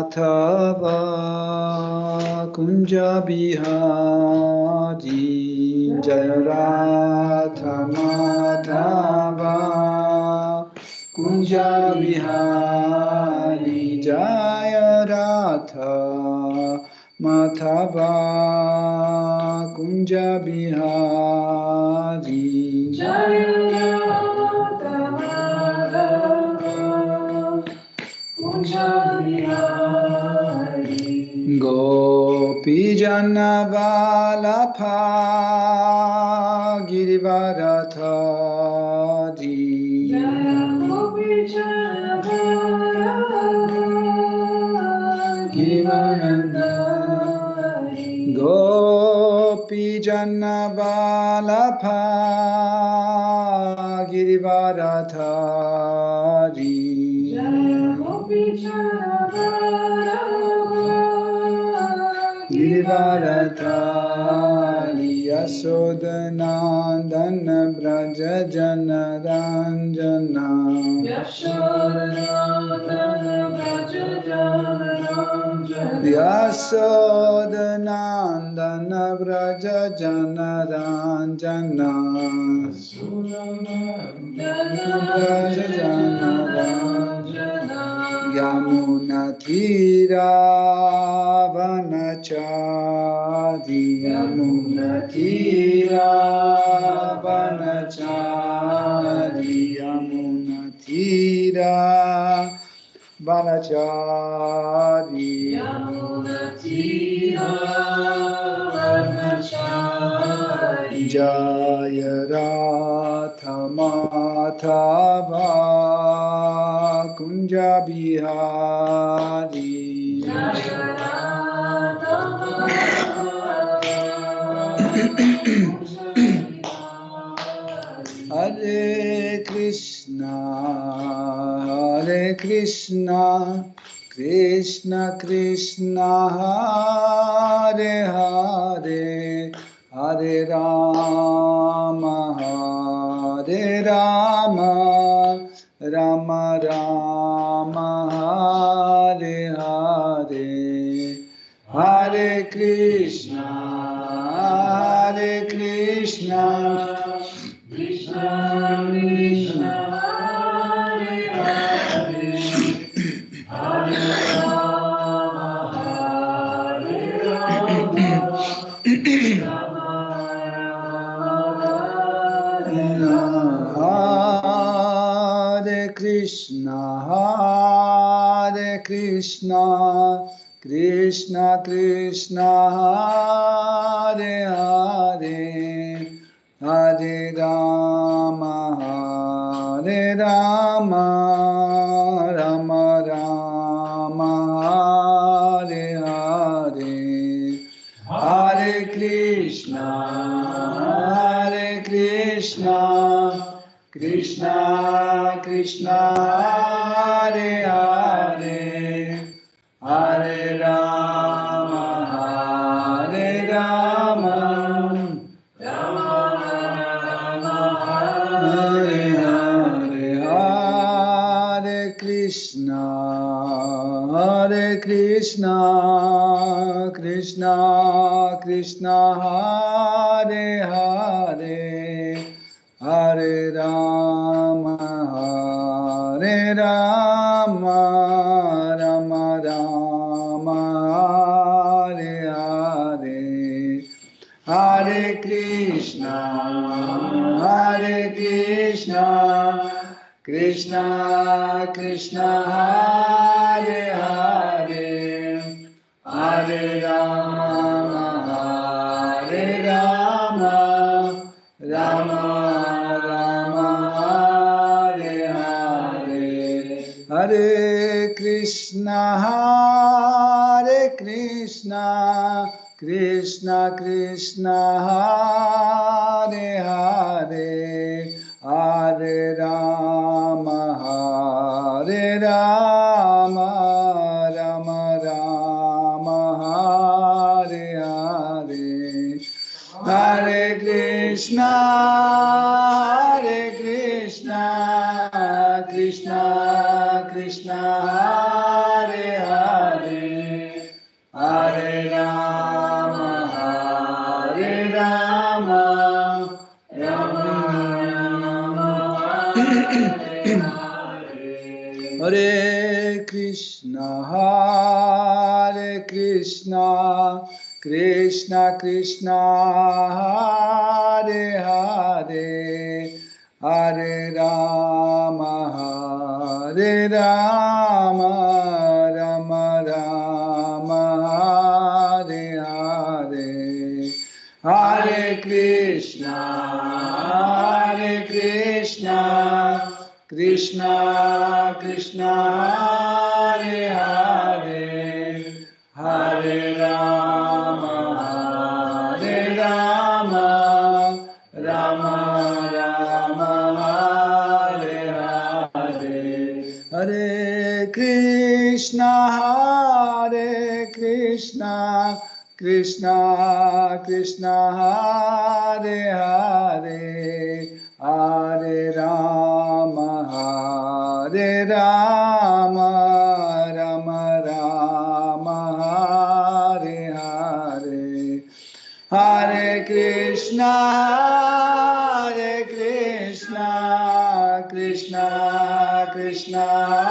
Madhava Kunja Bihari Jaya Radha Madhava Kunja Bihari Jaya Radha Madhava Kunja Bihari Jaya Radha Madhava Kunja Bihari Gopi Jana Vallabha Girivaradhari Gopi Jana Vallabha Girivaradhari Gopi Jana Vallabha Girivaradhari Gopi Jana Girivaradhari Yashodanandana Braja Jana Ranjana Yashodanandana Braja Jana Ranjana Yashodanandana Braja Jana Ranjana Braja Jana Ranjana Yamuna Tira Vanachari Yamuna Tira Vanachari Yamuna Tira Vanachari Yamuna Tira Vanachari Jaya Radha Madhava Kunja Bihari Jaya Radha Madhava Hare Krishna Krishna Krishna Hare Hare Hare Rama Rama Rama Hare Hare Hare Krishna Krishna Krishna Hare Hare Hare Rama Hare Krishna Krishna Krishna Hare Hare Hare Rama Rama Rama Hare Hare Hare Krishna Krishna Krishna Hare Hare Hare Rama Rama Rama Hare Hare Hare Krishna Krishna Krishna Hare Hare Hare Rama Rama Rama Hare Hare Hare Krishna Krishna Krishna Hare Hare Hare Rama Rama Rama Hare Hare Hare Krishna Krishna Krishna Hare Hare Hare Rama Rama Rama Hare Hare Hare Krishna Krishna Krishna Hare Hare Hare Krishna, Krishna Krishna, Hare Hare, Hare Rama, Hare Rama, Rama Rama, Hare Hare, Hare Krishna, Krishna Krishna, Hare Hare, Hare Rama, Rama Rama, Hare Hare, Hare Krishna, Krishna Krishna, Hare Hare, Hare Rama, Rama Rama, Hare Hare, Hare Krishna, Krishna Krishna,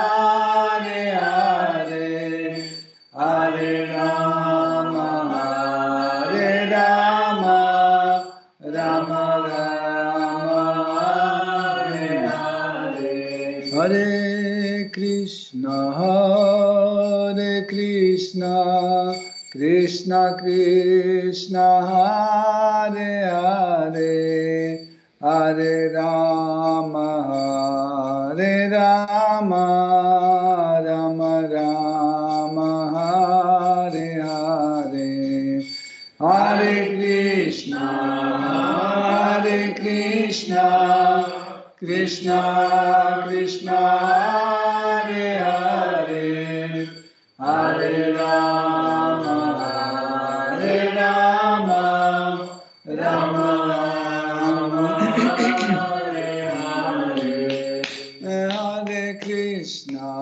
Hare Hare, Hare Rama, Rama Rama, Hare Hare, Hare Krishna, Krishna Krishna, Hare Hare, Hare Rama, Rama Rama, Hare Hare, Hare Krishna, Krishna Krishna, Hare Hare, Hare Rama, Rama Rama, Hare Hare,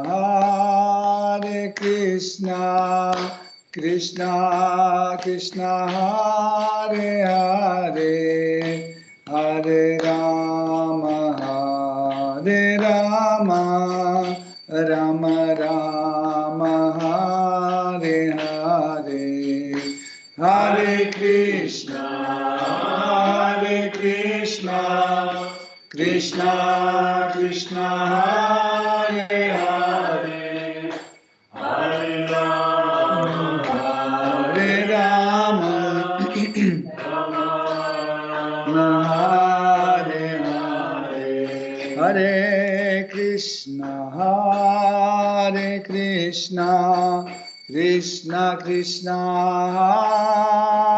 Hare Krishna, Krishna Krishna, Hare Hare, Hare Rama, Rama Rama, Hare Hare, Hare Krishna, Krishna Krishna, Hare Hare, Hare Rama, Hare Hare, Hare Krishna, Krishna Krishna,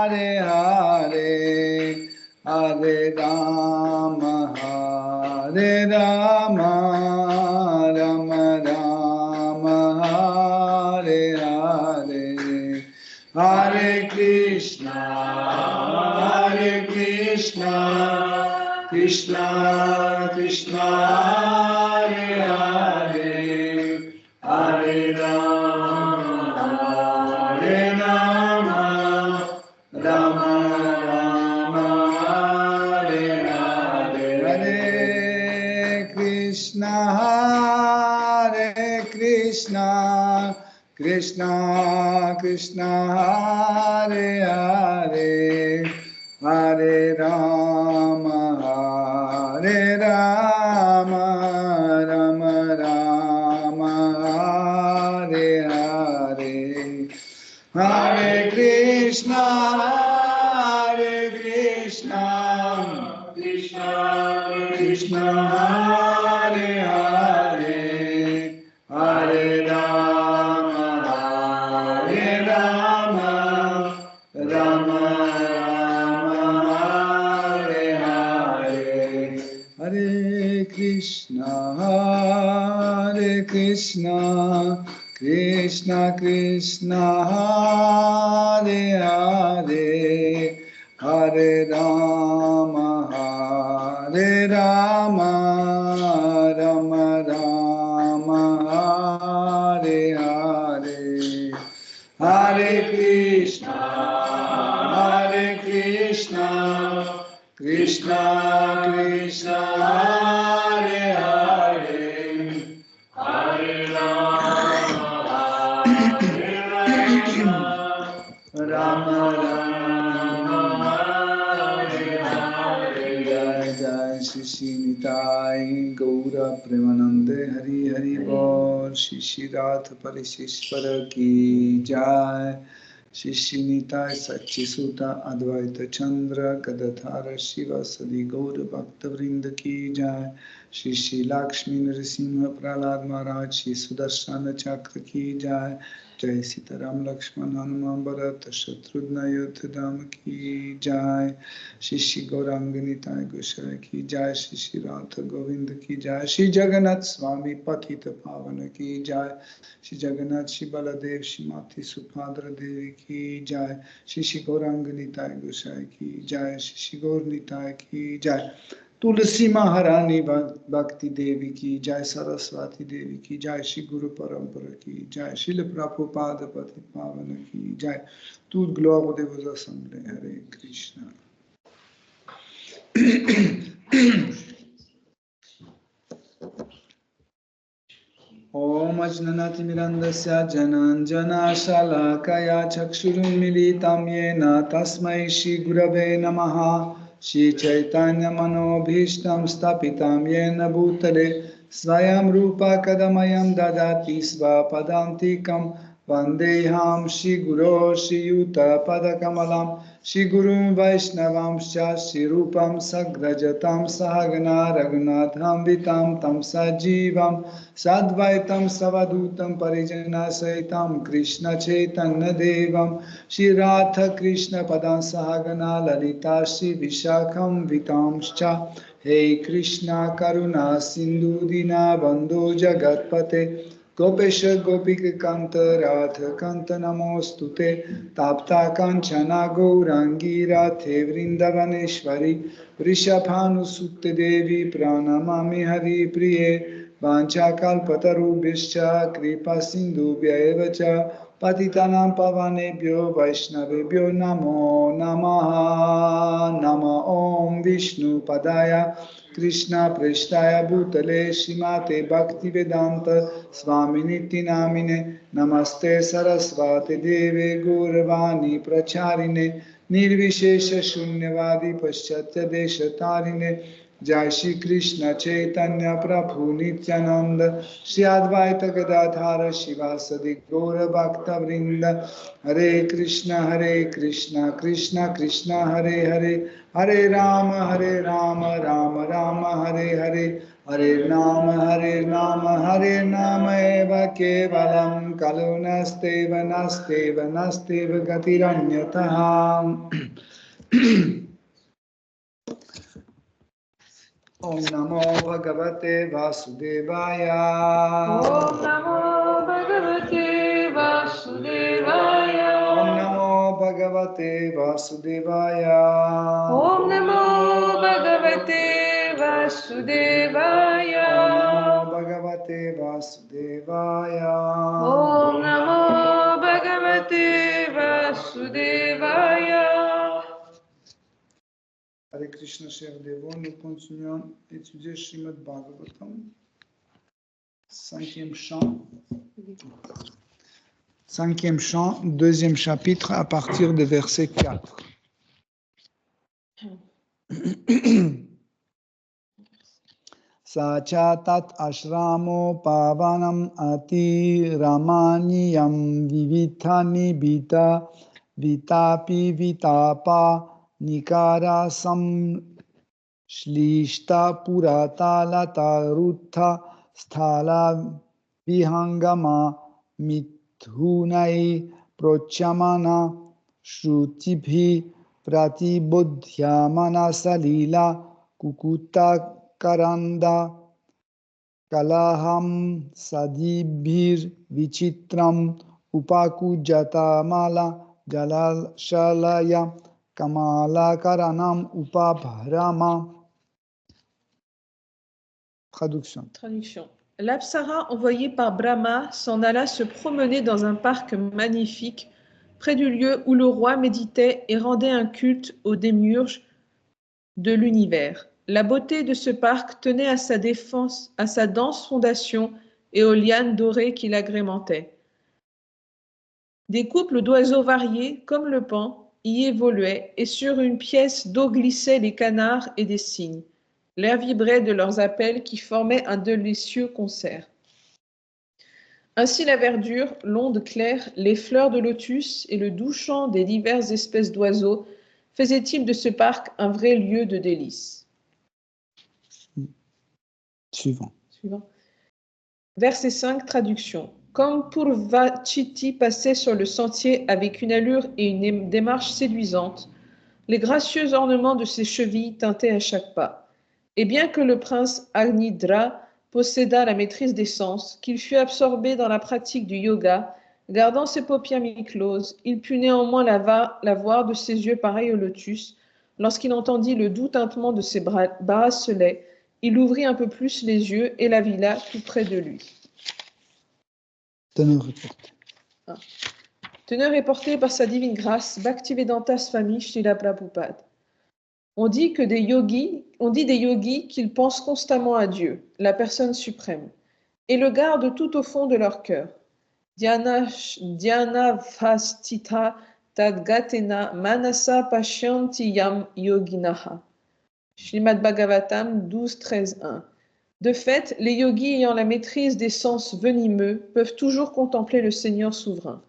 Hare Hare, Hare Rama, Rama Rama, Hare Hare, Hare Krishna, Krishna Krishna, Hare Hare, Hare Rama, Rama Rama, Hare Hare, Hare Krishna, Krishna Krishna, Hare Hare, Hare Rama, Rama Rama, Hare Hare, Hare Krishna, Krishna Krishna, Hare Hare, Hare Rama, Rama Rama, Hare Hare, Hare Krishna, Krishna Krishna, Hare Hare, Hare Rama, Rama Rama, Hare Hare, Hare Krishna, Krishna Krishna, Hare Hare, Hare Rama, Rama Rama Hare Hare. Jai Jai Shri Shri Nitai Gaura Premanande Hari Hari Bol. Shri Shri Radha Parishishvara Ki Jai. Shri Shri Nitai Satchisuta Advaita Chandra Gadadhara Shiva Sadi Gaura Bhakta Vrinda Ki Jai. Shri Shri Lakshmi Narasimha Prahlad Maharaj Shri Sudarshana Chakra Ki Jai. Jai Sitaram Lakshman Hanuman Bharata Shatrugna Yodhadam Ki Jai. Shri Shri Gauranga Nitai Gosai Ki Jai. Shri Shri Radha Govinda Ki Jai. Shri Jagannath Swami Patita Pavana Ki Jai. Shri Jagannath Shri Baladev Shri Mati Subhadra Devi Ki Jai. Shri Shri Gauranga Nitai Gosai Ki Jai. Shri Shri Gaur Nitai Ki Jai. तुलसी महारानी भक्ति देवी की जय, सरस्वती देवी की जय, श्री गुरु परंपरा की जय, शिल प्रभुपाद पति पावन की जय. Toute gloire aux dévots assemblés. Hare Krishna. Om Ajnanati Mirandasya Jananjana Shalakaya Chakshurunmilitam Yena Tasmai Shri Gurave Namaha. Shri Chaitanya Manobhishtam Stapitam Yena Bhutale Svayam Rupa Kadamayam Dadati Svapadantikam Vandeham Shri Guru Shri Yuta Padakamalam Shri Gurum Vaishnavam Shri Rupam Sagrajatam Sahagana Raghunatham Vitam Tam Sajivam Sadvaitam Savadutam Parijana Saitam Krishna Chaitanya Devam Shri Radha Krishna Padan Sahagana Lalita Shri Vishakam Vitamscha. Hey Krishna Karuna Sindhu Dina Bandhu Jagatpate Gopesha Gopika Kanta Radha Kanta Namostute Tapta Kanchana Gaurangi Radhe Vrindavaneshwari Vrishabhanu Sukta Devi Pranamami Hari Priye Vancha Kalpatarubhishcha Kripa Sindhubhya Evacha Patitanam Pavanebhyo Vaishnavebhyo Namo Namaha. Nama Om Vishnu Padaya Krishna Preshtaya Bhutale Shrimate Bhaktivedanta Swaminiti Namine Namaste Sarasvati Deve Gauravani Pracharine Nirvishesha Shunyavadi Paschatya Deshatarine. Jai Shri Krishna Chaitanya Prabhu Nityananda Shri Advaita Gadadhara Shivasadi Gaura Bhakta Vrinda. Hare Krishna Krishna Krishna Hare Hare Hare Rama Rama Rama Hare Hare Hare Nama Eva Kevalam Kalunasteva Nasteva Gatiranyataha. Om Namo Bhagavate Vasudevaya. Om Namo Bhagavate Vasudevaya. Om Namo Bhagavate Vasudevaya. Om Namo Bhagavate Vasudevaya. Om Namo Bhagavate Vasudevaya. Om Namo Bhagavate Vasudevaya. Hare Krishna, chers dévots, nous continuons à étudier Srimad Bhagavatam, 5e chant, 2e chapitre, à partir de verset 4. Sachatat ashramo pavanam ati ramaniyam vivithani vita vitapi vitapa Nikara sam shlishta purata lata rutha sthala vihangama mithunai prochamana shrutibhi pratibodhyamana salila kukuta karanda kalaham sadibhir vichitram upakujata mala jalashalaya Kamala Karanam Upabharama. Traduction. L'Apsara envoyée par Brahma s'en alla se promener dans un parc magnifique, près du lieu où le roi méditait et rendait un culte aux démiurges de l'univers. La beauté de ce parc tenait à sa dense fondation et aux lianes dorées qui l'agrémentaient. Des couples d'oiseaux variés, comme le paon, y évoluaient, et sur une pièce d'eau glissaient les canards et des cygnes. L'air vibrait de leurs appels qui formaient un délicieux concert. Ainsi la verdure, l'onde claire, les fleurs de lotus et le doux chant des diverses espèces d'oiseaux faisaient-ils de ce parc un vrai lieu de délices. Suivant. Verset 5, traduction. Comme Purvachiti passait sur le sentier avec une allure et une démarche séduisante, les gracieux ornements de ses chevilles tintaient à chaque pas. Et bien que le prince Agnidra possédât la maîtrise des sens, qu'il fût absorbé dans la pratique du yoga, gardant ses paupières mi-closes, il put néanmoins la voir de ses yeux pareils au lotus. Lorsqu'il entendit le doux tintement de ses bracelets, il ouvrit un peu plus les yeux et la vit là, tout près de lui. Teneur reporté. Teneur est portée par sa divine grâce, Bhaktivedanta Swami Srila Prabhupada. On dit des yogis qu'ils pensent constamment à Dieu, la personne suprême, et le gardent tout au fond de leur cœur. Dhyana vastita tadgatena manasa pashyanti yam yoginaha. Srimad Bhagavatam 12.13.1. De fait, les yogis ayant la maîtrise des sens venimeux peuvent toujours contempler le Seigneur souverain.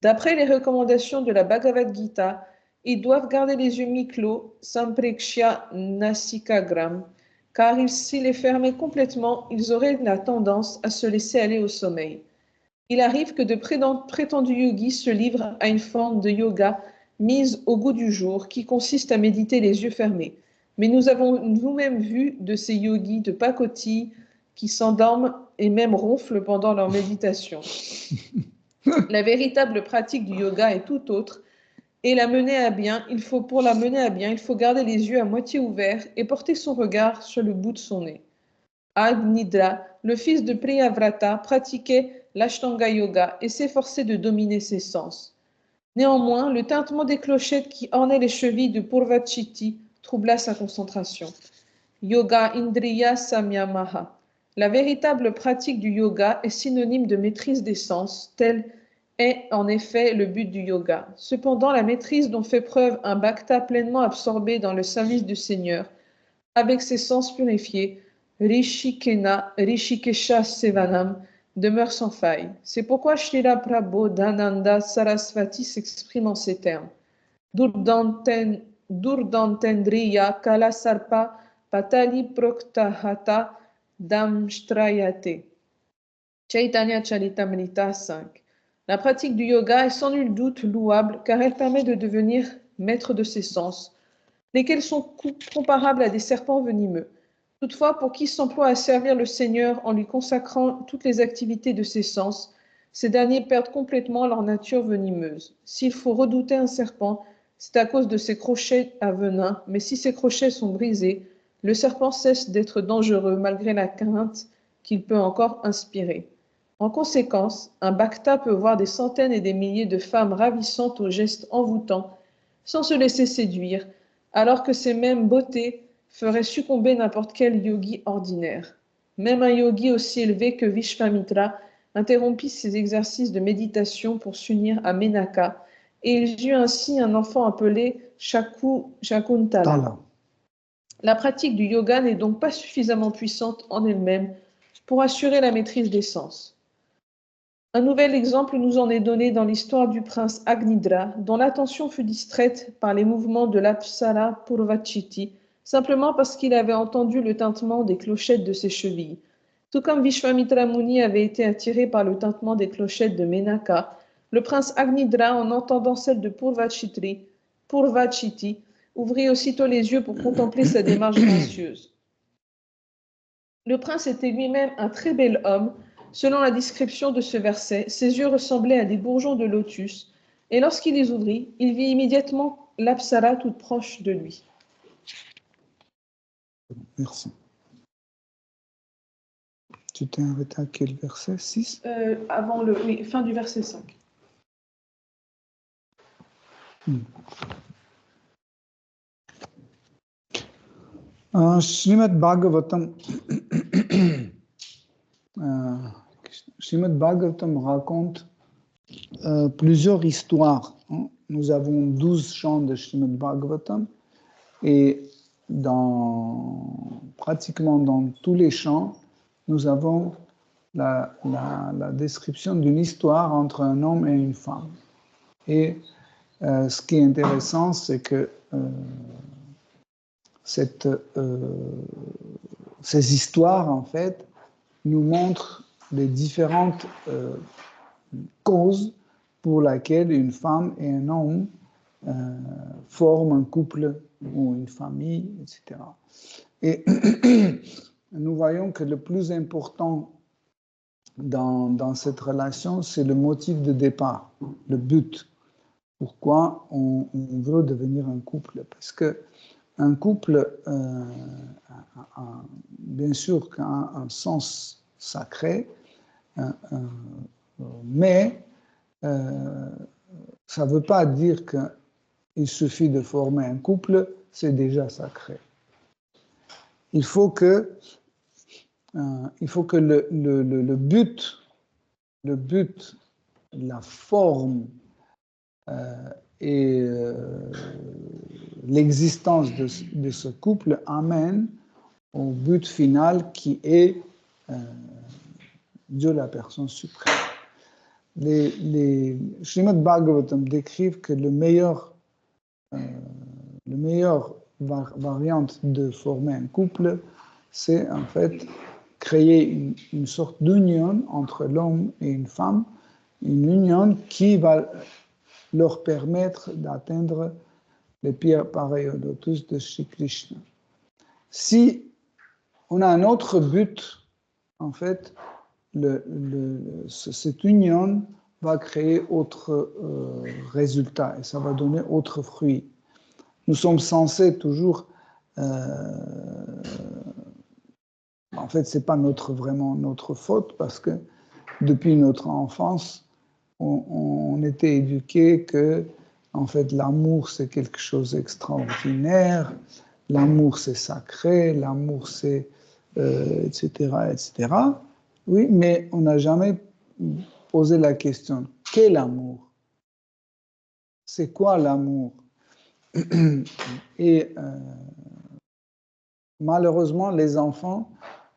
D'après les recommandations de la Bhagavad Gita, ils doivent garder les yeux mi-clos, samprekshya nasikagram, car s'ils les fermaient complètement, ils auraient la tendance à se laisser aller au sommeil. Il arrive que de prétendus yogis se livrent à une forme de yoga mise au goût du jour qui consiste à méditer les yeux fermés. Mais nous avons nous-mêmes vu de ces yogis de pacotille qui s'endorment et même ronflent pendant leur méditation. La véritable pratique du yoga est tout autre, et pour la mener à bien, il faut garder les yeux à moitié ouverts et porter son regard sur le bout de son nez. Agnidra, le fils de Priyavrata, pratiquait l'Ashtanga Yoga et s'efforçait de dominer ses sens. Néanmoins, le tintement des clochettes qui ornaient les chevilles de Purvachiti troubla sa concentration. Yoga Indriya Samyamaha. La véritable pratique du yoga est synonyme de maîtrise des sens, tel est en effet le but du yoga. Cependant, la maîtrise dont fait preuve un bhakta pleinement absorbé dans le service du Seigneur, avec ses sens purifiés, Rishikesha Sevanam, demeure sans faille. C'est pourquoi Srila Prabodhananda Sarasvati s'exprime en ces termes. Durdantendriya Kala Sarpa Patali Proktahata Damshtrayate. Chaitanya Charitamrita 5. La pratique du yoga est sans nul doute louable car elle permet de devenir maître de ses sens, lesquels sont comparables à des serpents venimeux. Toutefois, pour qui s'emploie à servir le Seigneur en lui consacrant toutes les activités de ses sens, ces derniers perdent complètement leur nature venimeuse. S'il faut redouter un serpent, c'est à cause de ses crochets à venin, mais si ces crochets sont brisés, le serpent cesse d'être dangereux malgré la crainte qu'il peut encore inspirer. En conséquence, un bhakta peut voir des centaines et des milliers de femmes ravissantes aux gestes envoûtants, sans se laisser séduire, alors que ces mêmes beautés feraient succomber n'importe quel yogi ordinaire. Même un yogi aussi élevé que Vishvamitra interrompit ses exercices de méditation pour s'unir à Menaka, et il eut ainsi un enfant appelé Shakuntala. La pratique du yoga n'est donc pas suffisamment puissante en elle-même pour assurer la maîtrise des sens. Un nouvel exemple nous en est donné dans l'histoire du prince Agnidra, dont l'attention fut distraite par les mouvements de l'Apsara Purvachiti, simplement parce qu'il avait entendu le tintement des clochettes de ses chevilles. Tout comme Vishvamitra Muni avait été attiré par le tintement des clochettes de Menaka, le prince Agnidra, en entendant celle de Purvachiti, ouvrit aussitôt les yeux pour contempler sa démarche gracieuse. Le prince était lui-même un très bel homme. Selon la description de ce verset, ses yeux ressemblaient à des bourgeons de lotus, et lorsqu'il les ouvrit, il vit immédiatement l'Apsara toute proche de lui. Merci. Tu t'es arrêté à quel verset? 6? Fin du verset 5. Srimad Bhagavatam Srimad Bhagavatam raconte plusieurs histoires. Nous avons 12 chants de Srimad Bhagavatam et pratiquement dans tous les chants, nous avons la description d'une histoire entre un homme et une femme. Et ce qui est intéressant, c'est que ces histoires, en fait, nous montrent les différentes causes pour lesquelles une femme et un homme forment un couple ou une famille, etc. Et nous voyons que le plus important dans cette relation, c'est le motif de départ, le but. Pourquoi on veut devenir un couple? Parce que un couple, bien sûr, a un sens sacré, mais ça ne veut pas dire qu'il suffit de former un couple, c'est déjà sacré. Il faut que le but, la forme et l'existence de ce couple amène au but final qui est Dieu, la personne suprême. Les Srimad Bhagavatam décrivent que le meilleur variante de former un couple, c'est en fait créer une sorte d'union entre l'homme et une femme, une union qui va leur permettre d'atteindre les Parayodotus de Shri Krishna. Si on a un autre but, en fait, cette union va créer autre résultat et ça va donner autre fruit. Nous sommes censés toujours... en fait, ce n'est pas vraiment notre faute parce que depuis notre enfance, on était éduqué que en fait, l'amour, c'est quelque chose d'extraordinaire, l'amour, c'est sacré, l'amour, c'est... etc., etc. Oui, mais on n'a jamais posé la question, quel amour? C'est quoi l'amour? Et malheureusement, les enfants,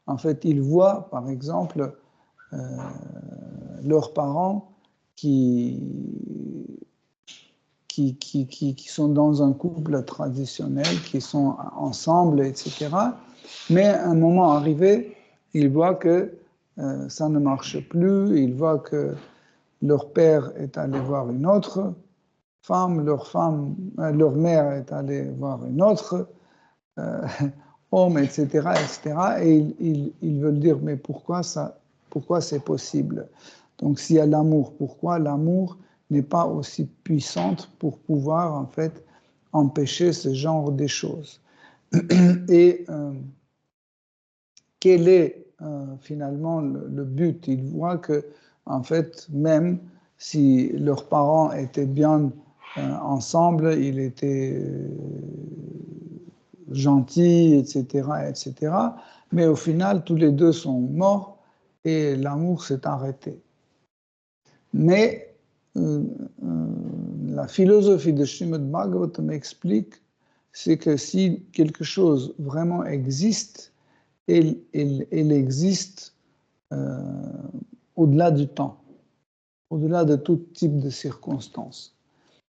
en fait, ils voient, par exemple, leurs parents qui sont dans un couple traditionnel, qui sont ensemble, etc. Mais à un moment arrivé, ils voient que ça ne marche plus, ils voient que leur père est allé voir une autre femme, leur mère est allée voir une autre homme, etc., etc. Et ils veulent dire, mais pourquoi c'est possible? Donc s'il y a l'amour, pourquoi l'amour n'est pas aussi puissante pour pouvoir en fait empêcher ce genre de choses? Et quel est finalement le but? Ils voient que en fait, même si leurs parents étaient bien ensemble, ils étaient gentils, etc., etc., mais au final, tous les deux sont morts et l'amour s'est arrêté. Mais la philosophie de Srimad Bhagavatam explique, c'est que si quelque chose vraiment existe, elle existe au-delà du temps, au-delà de tout type de circonstances.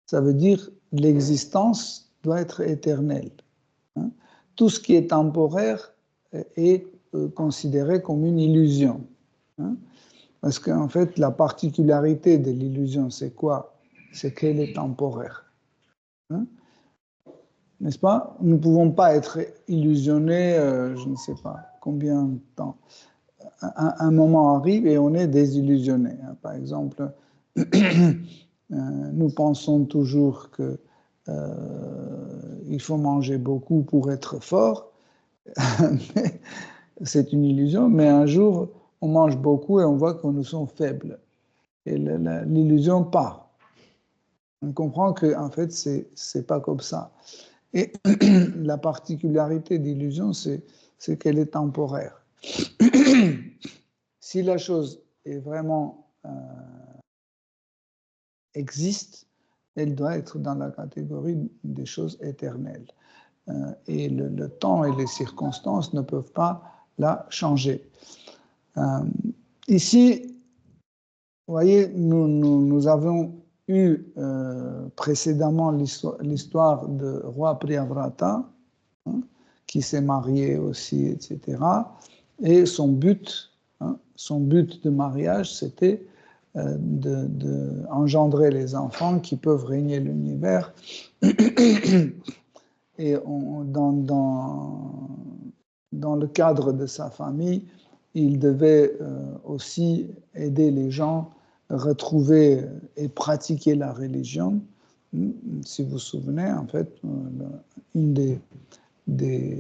Ça veut dire l'existence doit être éternelle. Tout ce qui est temporaire est considéré comme une illusion. Parce qu'en fait, la particularité de l'illusion, c'est quoi? C'est qu'elle est temporaire. N'est-ce pas? Nous ne pouvons pas être illusionnés, je ne sais pas combien de temps. Un moment arrive et on est désillusionné. Par exemple, nous pensons toujours que il faut manger beaucoup pour être fort. C'est une illusion, mais un jour, on mange beaucoup et on voit que nous sommes faibles. Et l'illusion part. On comprend qu'en fait, c'est pas comme ça. Et la particularité d'illusion, c'est qu'elle est temporaire. Si la chose est vraiment existe, elle doit être dans la catégorie des choses éternelles. Et le temps et les circonstances ne peuvent pas la changer. Ici, vous voyez, nous avons eu précédemment l'histoire de roi Priyavrata, hein, qui s'est marié aussi, etc. Et son but de mariage, c'était d'engendrer les enfants qui peuvent régner l'univers. Et dans le cadre de sa famille, il devait aussi aider les gens à retrouver et pratiquer la religion. Si vous vous souvenez, en fait, une des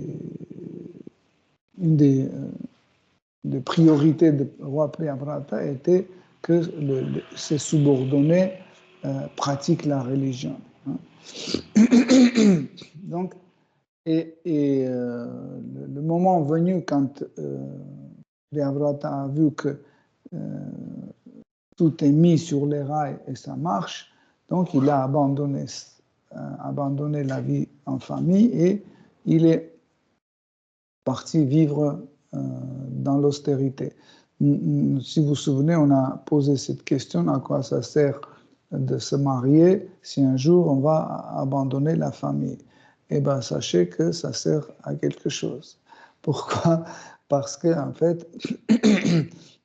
priorités du roi Priyavrata était que ses subordonnés pratiquent la religion. Donc, le moment venu, quand Priyavrata a vu que tout est mis sur les rails et ça marche, donc il a abandonné la vie en famille et il est parti vivre dans l'austérité. Si vous vous souvenez, on a posé cette question, à quoi ça sert de se marier si un jour on va abandonner la famille? Eh bien, sachez que ça sert à quelque chose. Pourquoi? Parce que, en fait,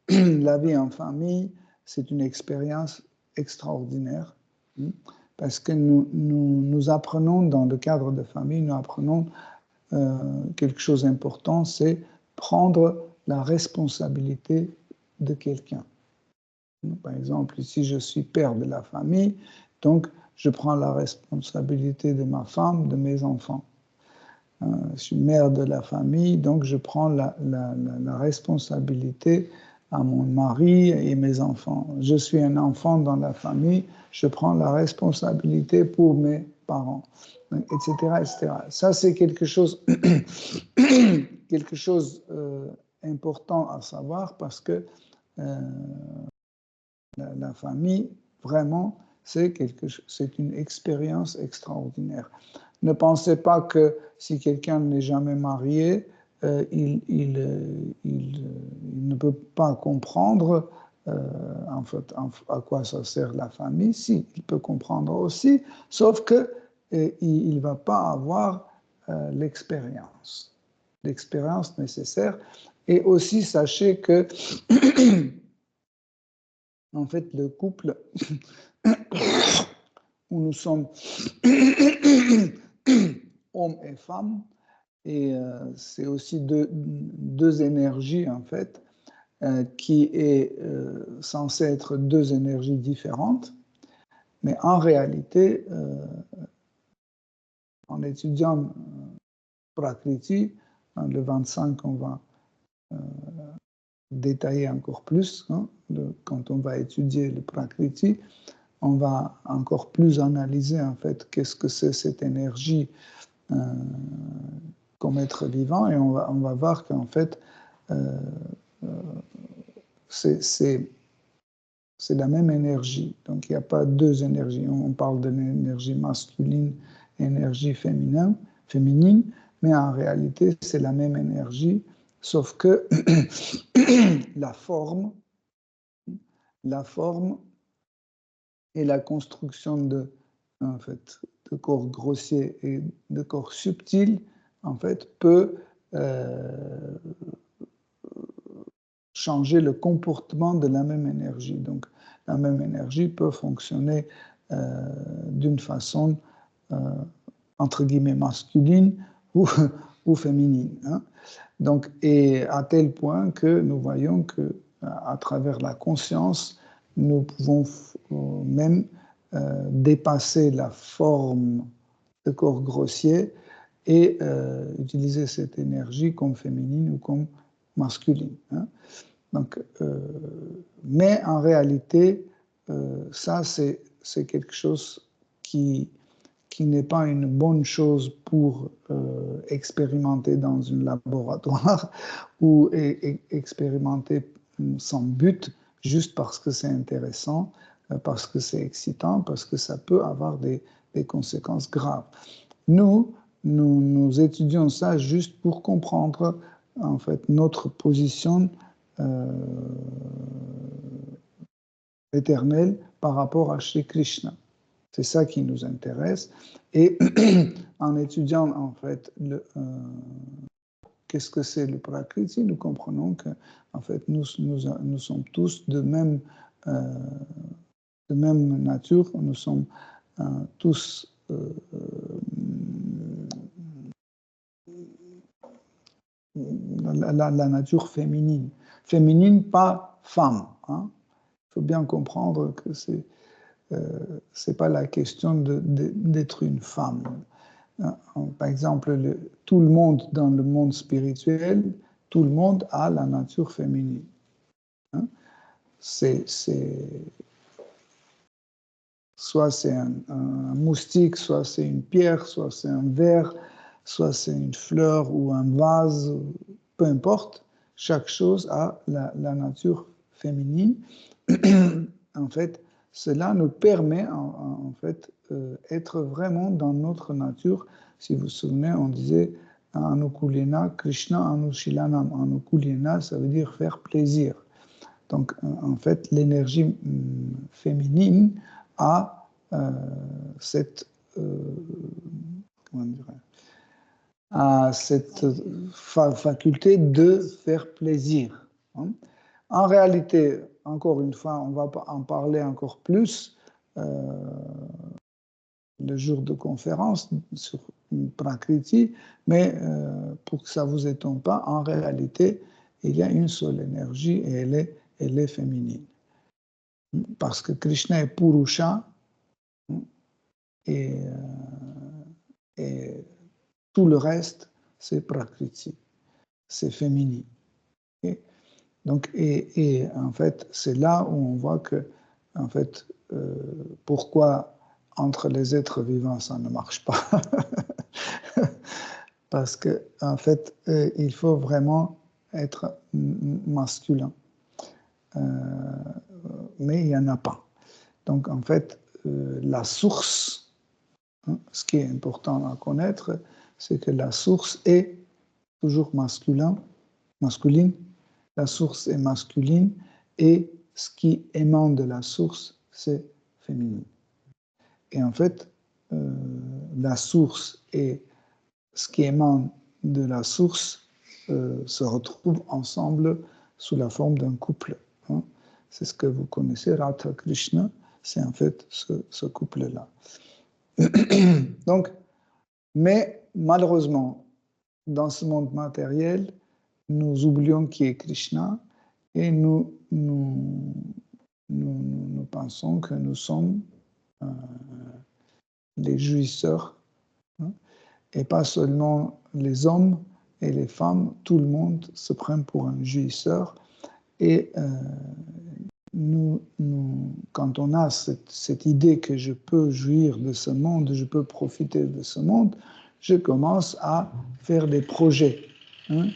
la vie en famille, c'est une expérience extraordinaire. Parce que nous apprenons, dans le cadre de famille, nous apprenons quelque chose d'important, c'est prendre la responsabilité de quelqu'un. Par exemple, ici, je suis père de la famille, donc je prends la responsabilité de ma femme, de mes enfants. Je suis mère de la famille, donc je prends la responsabilité à mon mari et mes enfants. Je suis un enfant dans la famille, je prends la responsabilité pour mes parents, etc., etc. Ça, c'est quelque chose, important à savoir parce que la famille, vraiment, c'est une expérience extraordinaire. Ne pensez pas que si quelqu'un n'est jamais marié, il ne peut pas comprendre en fait, à quoi ça sert la famille. Si, il peut comprendre aussi, sauf que il ne va pas avoir l'expérience nécessaire. Et aussi, sachez que en fait, le couple où nous sommes hommes et femmes, et c'est aussi deux énergies, en fait, qui est censée être deux énergies différentes, mais en réalité, en étudiant Prakriti, le 25, on va détailler encore plus, hein, quand on va étudier le Prakriti, on va encore plus analyser en fait qu'est-ce que c'est cette énergie comme être vivant, et on va voir qu'en fait c'est la même énergie. Donc il n'y a pas deux énergies. On parle de l'énergie masculine et énergie féminine, mais en réalité c'est la même énergie, sauf que la forme et la construction de corps grossiers et de corps subtils, en fait, peut changer le comportement de la même énergie. Donc, la même énergie peut fonctionner d'une façon, entre guillemets, masculine ou féminine. Hein. Donc, et à tel point que nous voyons que, à travers la conscience, nous pouvons même dépasser la forme de corps grossier et utiliser cette énergie comme féminine ou comme masculine. Hein. Donc, mais en réalité, ça, c'est quelque chose qui n'est pas une bonne chose pour expérimenter dans un laboratoire ou expérimenter sans but, juste parce que c'est intéressant. parce que c'est excitant, parce que ça peut avoir des conséquences graves. Nous étudions ça juste pour comprendre en fait notre position éternelle par rapport à Shri Krishna. C'est ça qui nous intéresse. Et en étudiant en fait qu'est-ce que c'est le Prakriti, nous comprenons que en fait nous sommes tous de même nature, nous sommes tous la nature féminine. Féminine, pas femme. Hein. Il faut bien comprendre que c'est pas la question d'être une femme. Par exemple, tout le monde dans le monde spirituel, tout le monde a la nature féminine. Hein. Soit c'est un moustique, soit c'est une pierre, soit c'est un verre, soit c'est une fleur ou un vase, peu importe, chaque chose a la nature féminine. En fait, cela nous permet en fait être vraiment dans notre nature. Si vous vous souvenez, on disait Anukulena, Krishna Anushilanam. Anukulena, ça veut dire faire plaisir. Donc, en fait, l'énergie féminine a cette faculté de faire plaisir. Hein. En réalité, encore une fois, on va en parler encore plus le jour de conférence sur Prakriti, mais pour que ça ne vous étonne pas, en réalité, il y a une seule énergie et elle est féminine. Parce que Krishna est Purusha et tout le reste, c'est Prakriti, c'est féminin. Okay? Donc, et en fait, c'est là où on voit que, en fait, pourquoi entre les êtres vivants ça ne marche pas. Parce que, en fait, il faut vraiment être masculin. Mais il n'y en a pas. Donc, en fait, la source, hein, ce qui est important à connaître, c'est que la source est toujours masculine. La source est masculine et ce qui émane de la source, c'est féminin. Et en fait, la source et ce qui émane de la source se retrouvent ensemble sous la forme d'un couple. Hein. C'est ce que vous connaissez, Radha Krishna, c'est en fait ce couple-là. Donc, mais malheureusement, dans ce monde matériel, nous oublions qui est Krishna et nous pensons que nous sommes les jouisseurs, hein, et pas seulement les hommes et les femmes, tout le monde se prend pour un jouisseur. Et quand on a cette idée que je peux jouir de ce monde, je peux profiter de ce monde, je commence à faire des projets. Hein.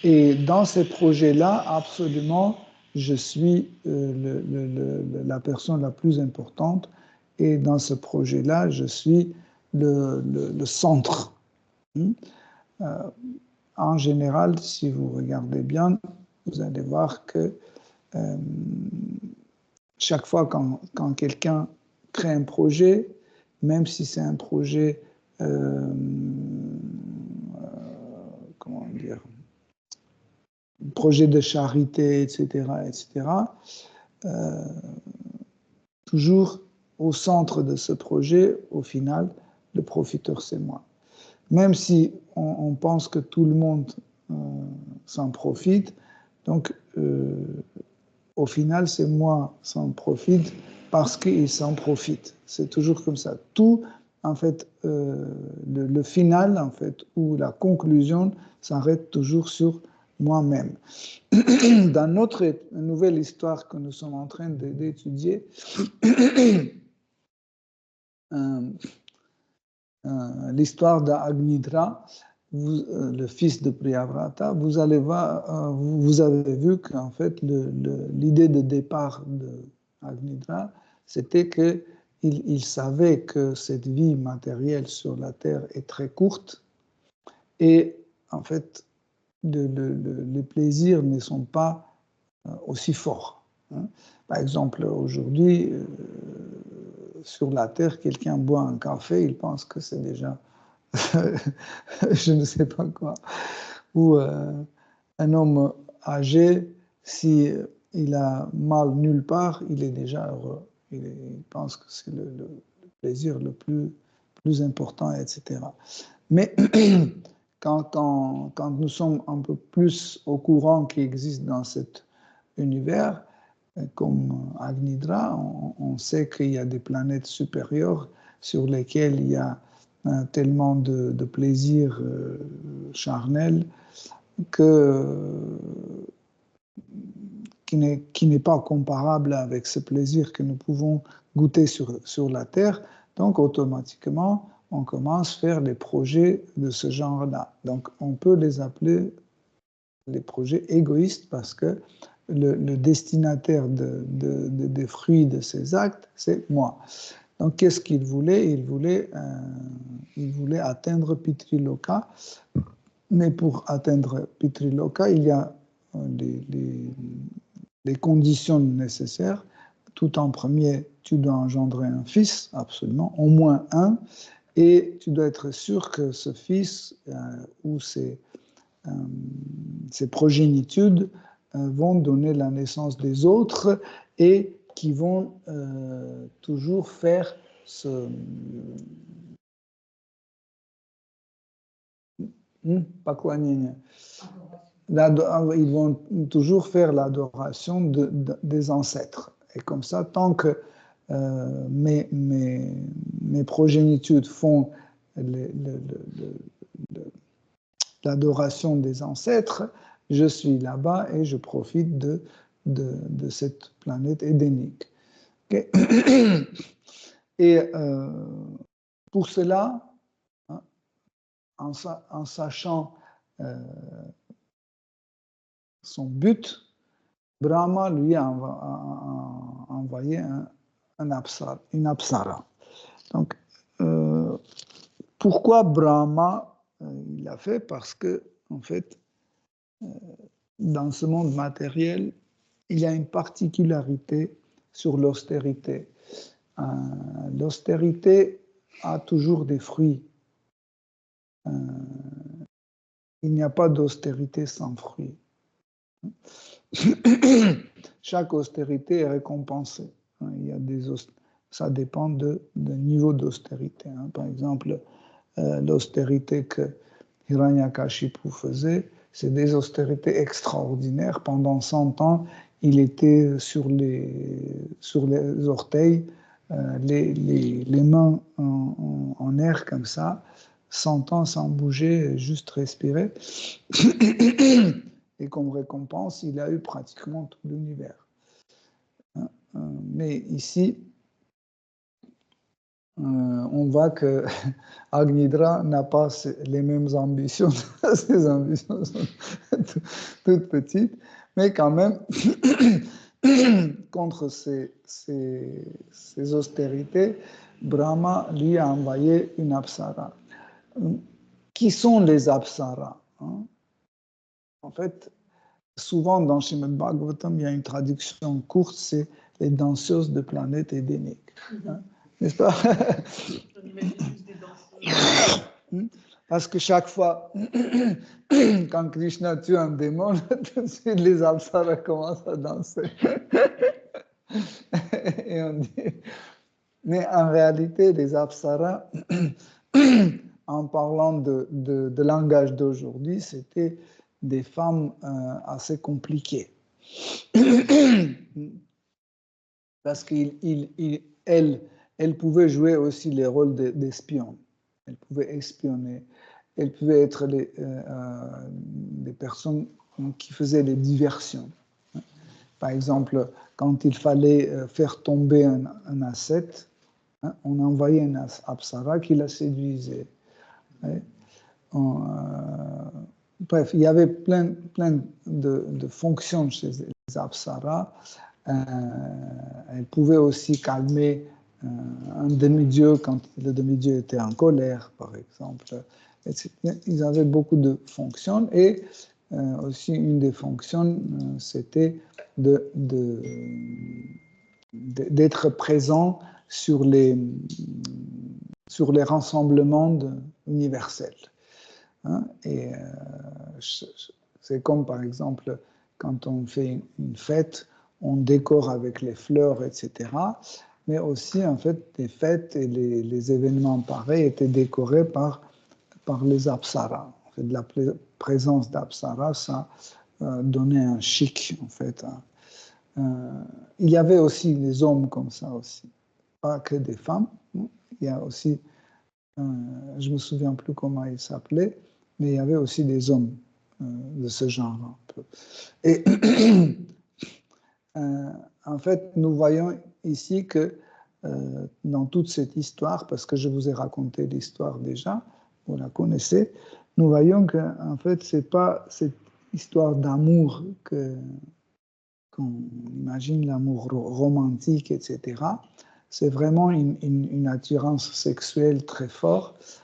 Et dans ces projets-là, absolument, je suis la personne la plus importante. Et dans ce projet-là, je suis le centre. En général, si vous regardez bien, vous allez voir que chaque fois quand quelqu'un crée un projet, même si c'est un projet, comment dire, un projet de charité, etc., toujours au centre de ce projet, au final, le profiteur, c'est moi. Même si on pense que tout le monde s'en profite, donc au final, c'est moi qui s'en profite parce qu'il s'en profite. C'est toujours comme ça. Tout, en fait, le final, en fait, ou la conclusion s'arrête toujours sur moi-même. Dans notre nouvelle histoire que nous sommes en train d'étudier, l'histoire d'Agnidra, le fils de Priyavrata, vous avez vu qu'en fait, l'idée de départ d'Agnidra, c'était qu'il savait que cette vie matérielle sur la Terre est très courte et en fait, les plaisirs ne sont pas aussi forts. Hein. Par exemple, aujourd'hui, sur la Terre, quelqu'un boit un café, il pense que c'est déjà, je ne sais pas quoi. Ou un homme âgé, si il a mal nulle part, il est déjà heureux. Il pense que c'est le plaisir le plus important, etc. Mais quand nous sommes un peu plus au courant qui existe dans cet univers, comme Agnidra, on sait qu'il y a des planètes supérieures sur lesquelles il y a tellement de plaisir charnel qui n'est pas comparable avec ce plaisir que nous pouvons goûter sur la Terre. Donc, automatiquement, on commence à faire des projets de ce genre-là. Donc, on peut les appeler les projets égoïstes parce que le destinataire des fruits de ces actes, c'est moi. Donc, qu'est-ce qu'il voulait? Il voulait atteindre Pitriloka. Mais pour atteindre Pitriloka, il y a les conditions nécessaires. Tout en premier, tu dois engendrer un fils, absolument, au moins un, et tu dois être sûr que ce fils ou ses progénitudes vont donner la naissance des autres et qui vont toujours faire поклонение. Ils vont toujours faire l'adoration des ancêtres. Et comme ça, tant que mes progénitudes font l'adoration des ancêtres, je suis là-bas et je profite de cette planète édénique. Okay. Et pour cela, hein, en sachant son but, Brahma lui a envoyé une apsara. Donc, pourquoi Brahma il l'a fait? Parce que, en fait, dans ce monde matériel, il y a une particularité sur l'austérité. L'austérité a toujours des fruits. Il n'y a pas d'austérité sans fruits. Chaque austérité est récompensée. Ça dépend du niveau d'austérité. Par exemple, l'austérité que Hiranyakashipu faisait, c'est des austérités extraordinaires. Pendant 100 ans, il était sur les orteils, les mains en air comme ça, 100 ans sans bouger, juste respirer. Et comme récompense, il a eu pratiquement tout l'univers. Mais ici, on voit que Agnidra n'a pas les mêmes ambitions. Ses ambitions sont toutes petites, mais quand même, contre ces austérités, Brahma lui a envoyé une apsara. Qui sont les apsaras? En fait, souvent dans Srimad Bhagavatam, il y a une traduction courte, c'est les danseuses de planètes édéniques. N'est-ce pas? Parce que chaque fois, quand Krishna tue un démon, tout de suite les apsaras commencent à danser. Et on dit... Mais en réalité, les apsaras, en parlant de langage d'aujourd'hui, c'était des femmes assez compliquées. Parce qu'elles pouvaient jouer aussi les rôles d'espions. Elles pouvaient espionner. Elles pouvaient être des personnes qui faisaient des diversions. Par exemple, quand il fallait faire tomber un ascète, on envoyait un apsara qui la séduisait. Bref, il y avait plein de fonctions chez les apsaras. Elle pouvait aussi calmer un demi-dieu quand le demi-dieu était en colère, par exemple. Ils avaient beaucoup de fonctions et aussi une des fonctions, c'était d'être présent sur les rassemblements universels. Hein? Et c'est comme, par exemple, quand on fait une fête, on décore avec les fleurs, etc. Mais aussi, en fait, les fêtes et les événements pareils étaient décorés par les apsaras. En fait, la présence d'apsaras, ça donnait un chic, en fait. Il y avait aussi des hommes comme ça aussi, pas que des femmes. Il y a aussi, je me souviens plus comment ils s'appelaient, mais il y avait aussi des hommes de ce genre un peu. Et en fait, nous voyons ici que dans toute cette histoire, parce que je vous ai raconté l'histoire déjà, vous la connaissez, nous voyons que en fait, c'est pas cette histoire d'amour qu'on imagine, l'amour romantique, etc. C'est vraiment une attirance sexuelle très forte,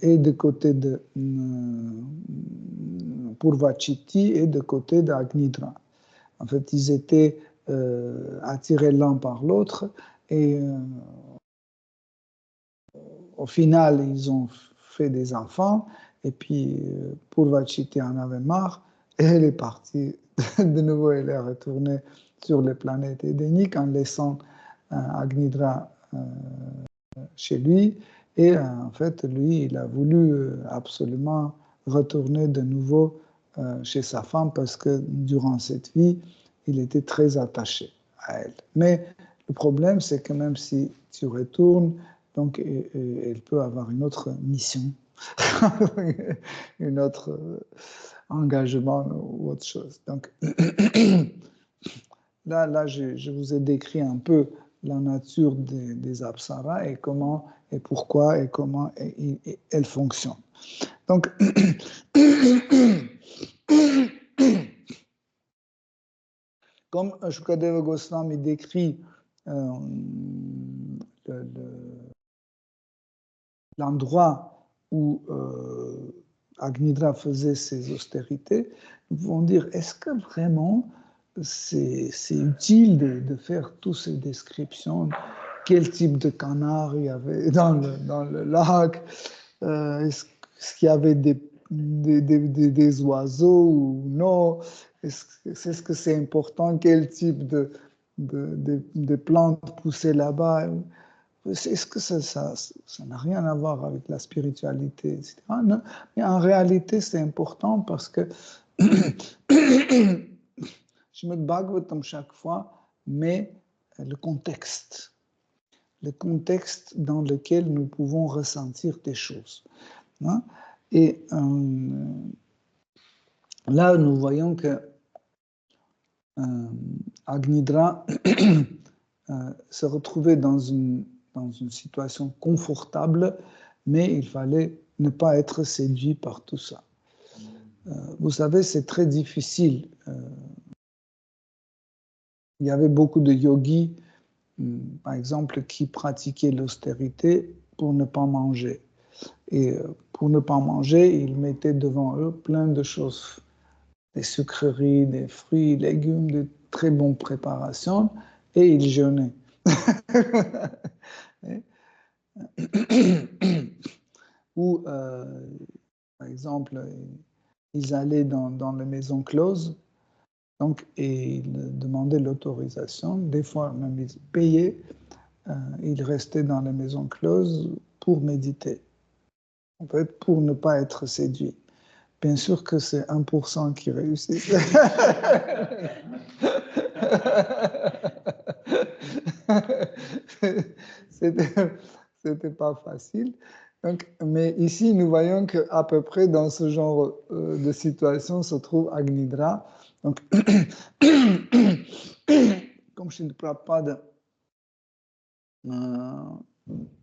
et de côté de Purvachiti et de côté d'Agnidra. En fait, ils étaient attirés l'un par l'autre et au final, ils ont fait des enfants et puis Purvachiti en avait marre et elle est partie de nouveau, elle est retournée sur les planètes édéniques en laissant Agnidra chez lui. Et en fait, lui, il a voulu absolument retourner de nouveau chez sa femme parce que durant cette vie, il était très attaché à elle. Mais le problème, c'est que même si tu retournes, donc elle peut avoir une autre mission, une autre engagement ou autre chose. Donc là je vous ai décrit un peu la nature des apsaras et comment et pourquoi et comment elles fonctionnent. Donc, comme Shukadeva Goswami décrit l'endroit où Agnidra faisait ses austérités, nous pouvons dire, est-ce que vraiment c'est utile de faire toutes ces descriptions? Quel type de canard il y avait dans le lac? Est-ce qu'il y avait des oiseaux ou non? Est-ce que c'est important? Quel type de plantes poussaient là-bas? Est-ce que ça n'a rien à voir avec la spiritualité, etc. Non, mais en réalité, c'est important parce que Srimad Bhagavatam, chaque fois, met le contexte dans lequel nous pouvons ressentir des choses. Hein? Et là, nous voyons que Agnidra se retrouvait dans une situation confortable, mais il fallait ne pas être séduit par tout ça. Vous savez, c'est très difficile. Il y avait beaucoup de yogis, par exemple, qui pratiquaient l'austérité pour ne pas manger. Et pour ne pas manger, ils mettaient devant eux plein de choses, des sucreries, des fruits, légumes, de très bonnes préparations, et ils jeûnaient. Ou, par exemple, ils allaient dans les maisons closes, donc, et ils demandaient l'autorisation. Des fois, même ils payaient. Ils restaient dans les maisons closes pour méditer, en fait, pour ne pas être séduits. Bien sûr que c'est 1% qui réussissent. C'était pas facile. Donc, mais ici, nous voyons qu'à peu près dans ce genre de situation se trouve Agnidra. Donc, comme Srila Prabhupada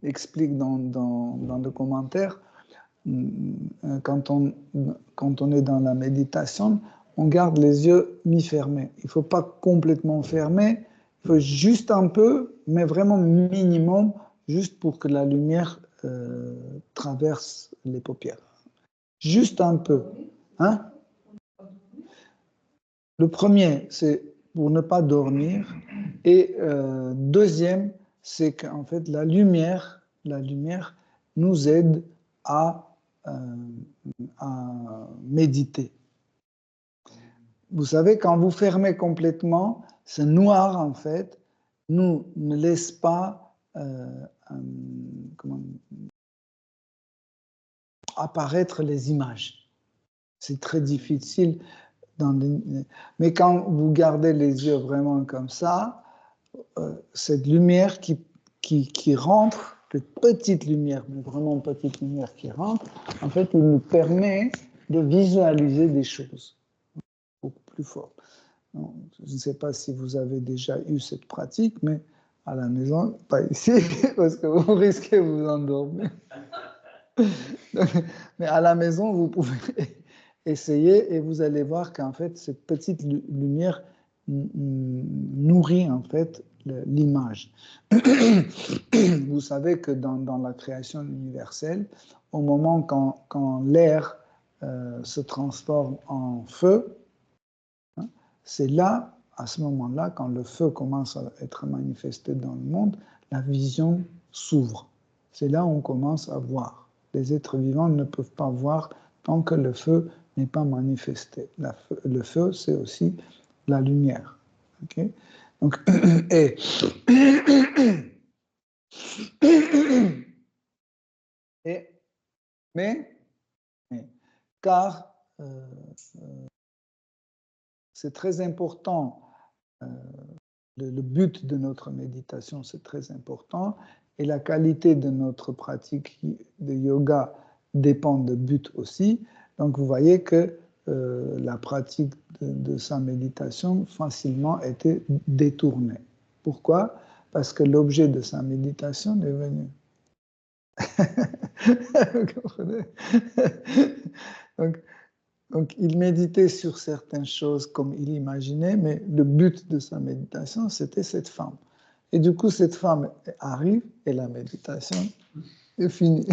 explique dans le commentaire, quand on est dans la méditation, on garde les yeux mi-fermés. Il ne faut pas complètement fermer, feu juste un peu, mais vraiment minimum, juste pour que la lumière traverse les paupières. Juste un peu. Hein? Le premier, c'est pour ne pas dormir. Et deuxième, c'est qu'en fait, la lumière nous aide à méditer. Vous savez, quand vous fermez complètement, ce noir, en fait, nous ne laisse pas apparaître les images. C'est très difficile. Mais quand vous gardez les yeux vraiment comme ça, cette lumière qui rentre, cette petite lumière, mais vraiment petite lumière qui rentre, en fait, il nous permet de visualiser des choses beaucoup plus fort. Je ne sais pas si vous avez déjà eu cette pratique, mais à la maison, pas ici, parce que vous risquez de vous endormir. Mais à la maison, vous pouvez essayer et vous allez voir qu'en fait, cette petite lumière nourrit en fait l'image. Vous savez que dans la création universelle, au moment quand l'air se transforme en feu, hein, c'est là, à ce moment-là, quand le feu commence à être manifesté dans le monde, la vision s'ouvre. C'est là où on commence à voir. Les êtres vivants ne peuvent pas voir tant que le feu n'est pas manifesté. Le feu, c'est aussi la lumière. Okay? Donc, mais car c'est très important, le but de notre méditation, c'est très important, et la qualité de notre pratique de yoga dépend du but aussi. Donc vous voyez que la pratique de sa méditation facilement était détournée. Pourquoi? Parce que l'objet de sa méditation est venu. Vous comprenez? Donc, il méditait sur certaines choses comme il imaginait, mais le but de sa méditation, c'était cette femme. Et du coup, cette femme arrive et la méditation est finie.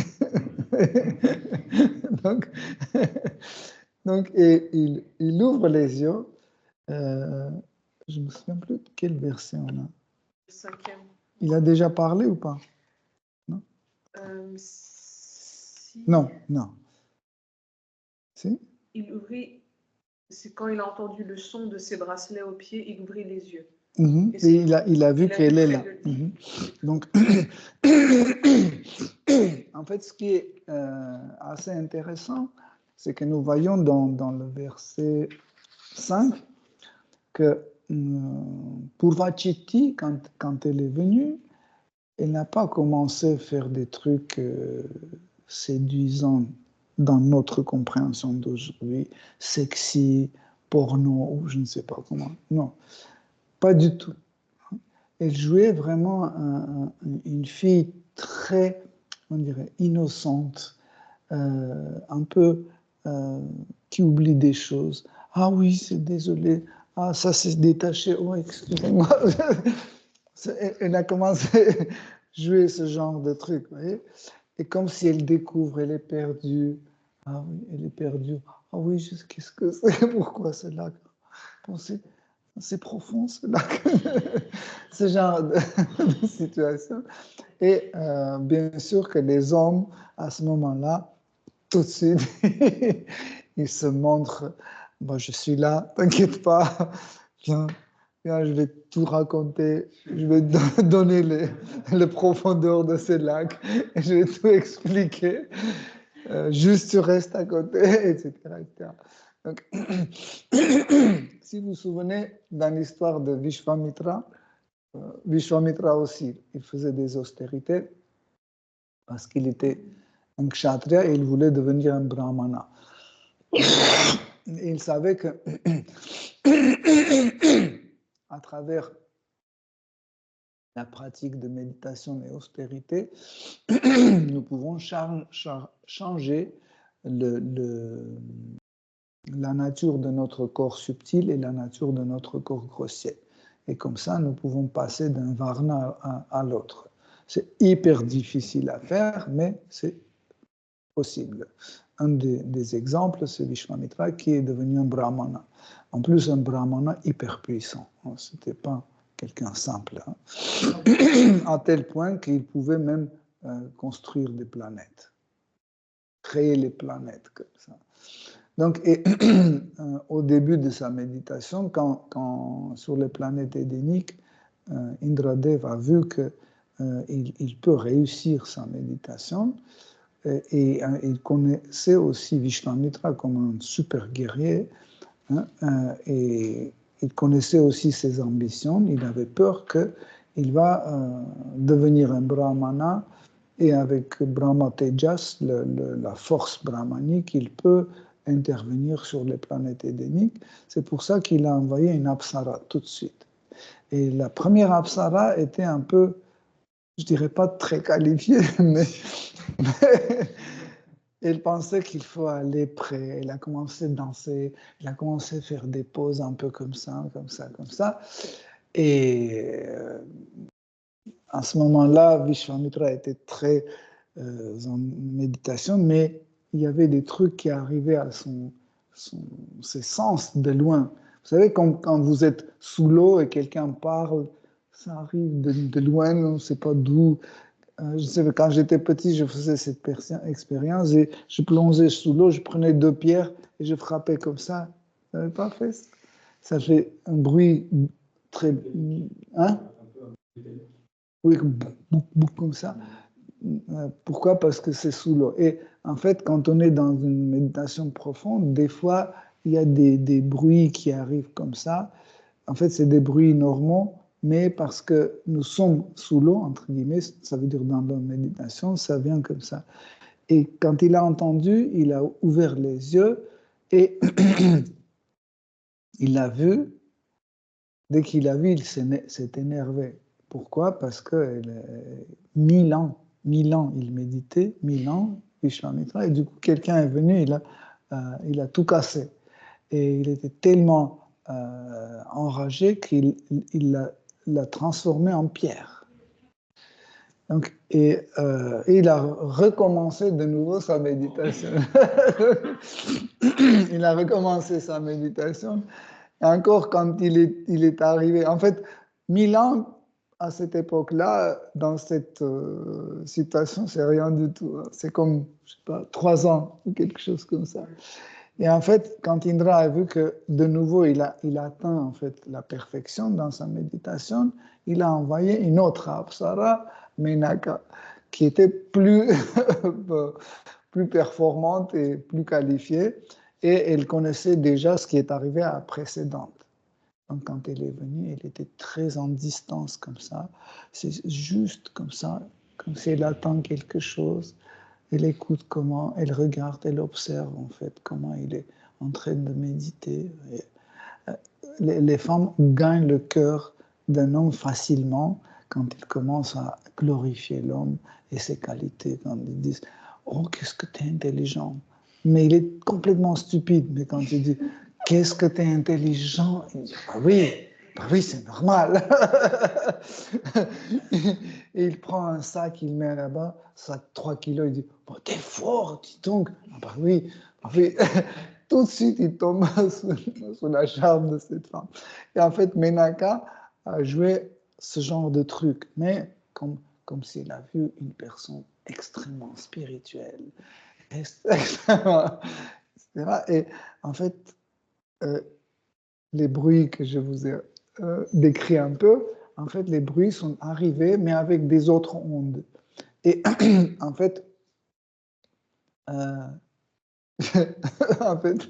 Et il ouvre les yeux. Je ne me souviens plus de quel verset on a. Le 5e. Il a déjà parlé ou pas? Non, si... non. Si? Il ouvrit, c'est quand il a entendu le son de ses bracelets aux pieds, il ouvrit les yeux. Et il a vu qu'elle est là. Donc, en fait, ce qui est assez intéressant, c'est que nous voyons dans le verset 5 que Purvachiti, quand elle est venue, elle n'a pas commencé à faire des trucs séduisants dans notre compréhension d'aujourd'hui, sexy, porno, ou je ne sais pas comment. Non, pas du tout. Elle jouait vraiment une fille très, on dirait, innocente, un peu qui oublie des choses. Ah oui, c'est désolé. Ah, ça s'est détaché. Oh, excusez-moi. Elle a commencé à jouer ce genre de truc, vous voyez. Et comme si elle découvre, elle est perdue. Ah oui, elle est perdue. Ah oui, qu'est-ce que c'est? Pourquoi c'est là? C'est profond, ce lac. Ce genre de situation. Et bien sûr que les hommes, à ce moment-là, tout de suite, ils se montrent. Moi, je suis là, t'inquiète pas. Viens, je vais tout raconter. Je vais donner les profondeurs de ces lacs. Et je vais tout expliquer. Juste tu restes à côté, etc. etc. Donc, si vous vous souvenez, dans l'histoire de Vishwamitra, Vishwamitra aussi, il faisait des austérités parce qu'il était un kshatriya et il voulait devenir un brahmana. Et il savait que à travers la pratique de méditation et austérité, nous pouvons changer la nature de notre corps subtil et la nature de notre corps grossier. et comme ça, nous pouvons passer d'un varna à l'autre. C'est hyper difficile à faire, mais c'est possible. Un des exemples, c'est Vishwamitra qui est devenu un brahmana. En plus, un brahmana hyper puissant. Ce n'était pas quelqu'un simple, hein. À tel point qu'il pouvait même construire des planètes, créer les planètes comme ça. Donc, au début de sa méditation, quand sur les planètes édéniques, Indradev a vu qu'il peut réussir sa méditation, et il connaissait aussi Vishwamitra comme un super guerrier, hein, et il connaissait aussi ses ambitions. Il avait peur qu'il va devenir un brahmana, et avec Brahma Tejas, la force brahmanique, il peut intervenir sur les planètes édéniques. C'est pour ça qu'il a envoyé une apsara tout de suite. Et la première apsara était un peu, je dirais pas très qualifiée, mais elle pensait qu'il faut aller près. Elle a commencé à danser, elle a commencé à faire des poses un peu comme ça, comme ça, comme ça. Et à ce moment-là, Vishwamitra était très en méditation, mais il y avait des trucs qui arrivaient à ses sens de loin. Vous savez, quand vous êtes sous l'eau et quelqu'un parle, ça arrive de loin, on ne sait pas d'où. Je sais que quand j'étais petit, je faisais cette expérience et je plongeais sous l'eau, je prenais 2 pierres et je frappais comme ça. Vous n'avez pas fait ça? Ça fait un bruit très... Hein? Oui, comme ça. Pourquoi? Parce que c'est sous l'eau. Et en fait, quand on est dans une méditation profonde, des fois, il y a des bruits qui arrivent comme ça. En fait, c'est des bruits normaux, mais parce que nous sommes sous l'eau, entre guillemets, ça veut dire dans la méditation, ça vient comme ça. Et quand il a entendu, il a ouvert les yeux et il l'a vu. Dès qu'il a vu, il s'est énervé. Pourquoi? Parce que 1000 ans, il méditait, 1000 ans, Vishwamitra, et du coup, quelqu'un est venu, il a tout cassé. Et il était tellement enragé qu'il l'a transformé en pierre. Donc, et il a recommencé de nouveau sa méditation. Il a recommencé sa méditation. Et encore quand il est arrivé, en fait, 1000 ans à cette époque-là, dans cette situation, c'est rien du tout. C'est comme, je sais pas, 3 ans ou quelque chose comme ça. Et en fait, quand Indra a vu que de nouveau il a atteint en fait la perfection dans sa méditation, il a envoyé une autre apsara, Menaka, qui était plus, plus performante et plus qualifiée, et elle connaissait déjà ce qui est arrivé à la précédente. Donc quand elle est venue, elle était très en distance comme ça, c'est juste comme ça, comme si elle attend quelque chose. Elle écoute comment, elle regarde, elle observe en fait comment il est en train de méditer. Et, les femmes gagnent le cœur d'un homme facilement quand ils commencent à glorifier l'homme et ses qualités, quand ils disent « Oh, qu'est-ce que tu es intelligent !» Mais il est complètement stupide. Mais quand il dit « Qu'est-ce que tu es intelligent !» il dit « Bah oui, c'est normal. » Et il prend un sac, il met là-bas, sac 3 kilos, il dit oh, « T'es fort, dis donc !» Ah bah oui. Tout de suite, il tombe sous la charme de cette femme. Et en fait, Menaka a joué ce genre de truc, mais comme s'il a vu une personne extrêmement spirituelle, extrêmement, etc. Et en fait, les bruits que je vous ai décrits un peu, en fait, les bruits sont arrivés, mais avec des autres ondes. Et en fait, en fait,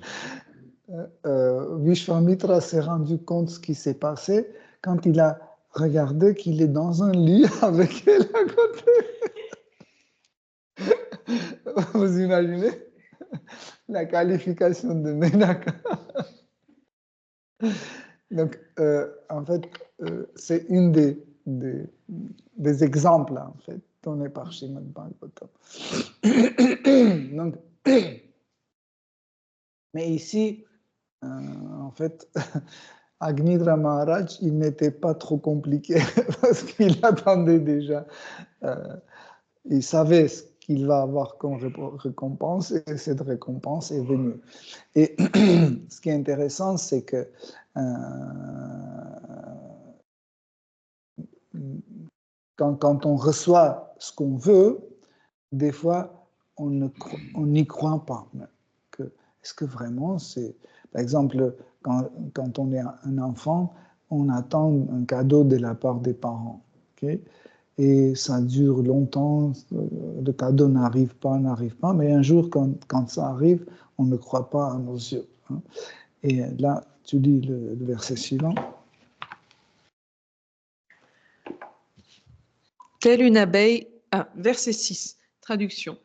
Vishwamitra s'est rendu compte de ce qui s'est passé quand il a regardé qu'il est dans un lit avec elle à côté. Vous imaginez la qualification de Menaka. Donc, en fait, c'est une des exemples en fait, donnés par Srimad Bhagavatam. Donc, mais ici, en fait, Agnidra Maharaj, il n'était pas trop compliqué parce qu'il attendait déjà. Il savait ce qu'il va avoir comme récompense et cette récompense est venue. Et ce qui est intéressant, c'est que quand on reçoit ce qu'on veut, des fois, on n'y croit pas. Est-ce que vraiment c'est... Par exemple, quand on est un enfant, on attend un cadeau de la part des parents. Okay? Et ça dure longtemps, le cadeau n'arrive pas, mais un jour, quand ça arrive, on ne croit pas à nos yeux. Hein? Et là, tu lis le verset suivant. Telle une abeille, verset 6, traduction.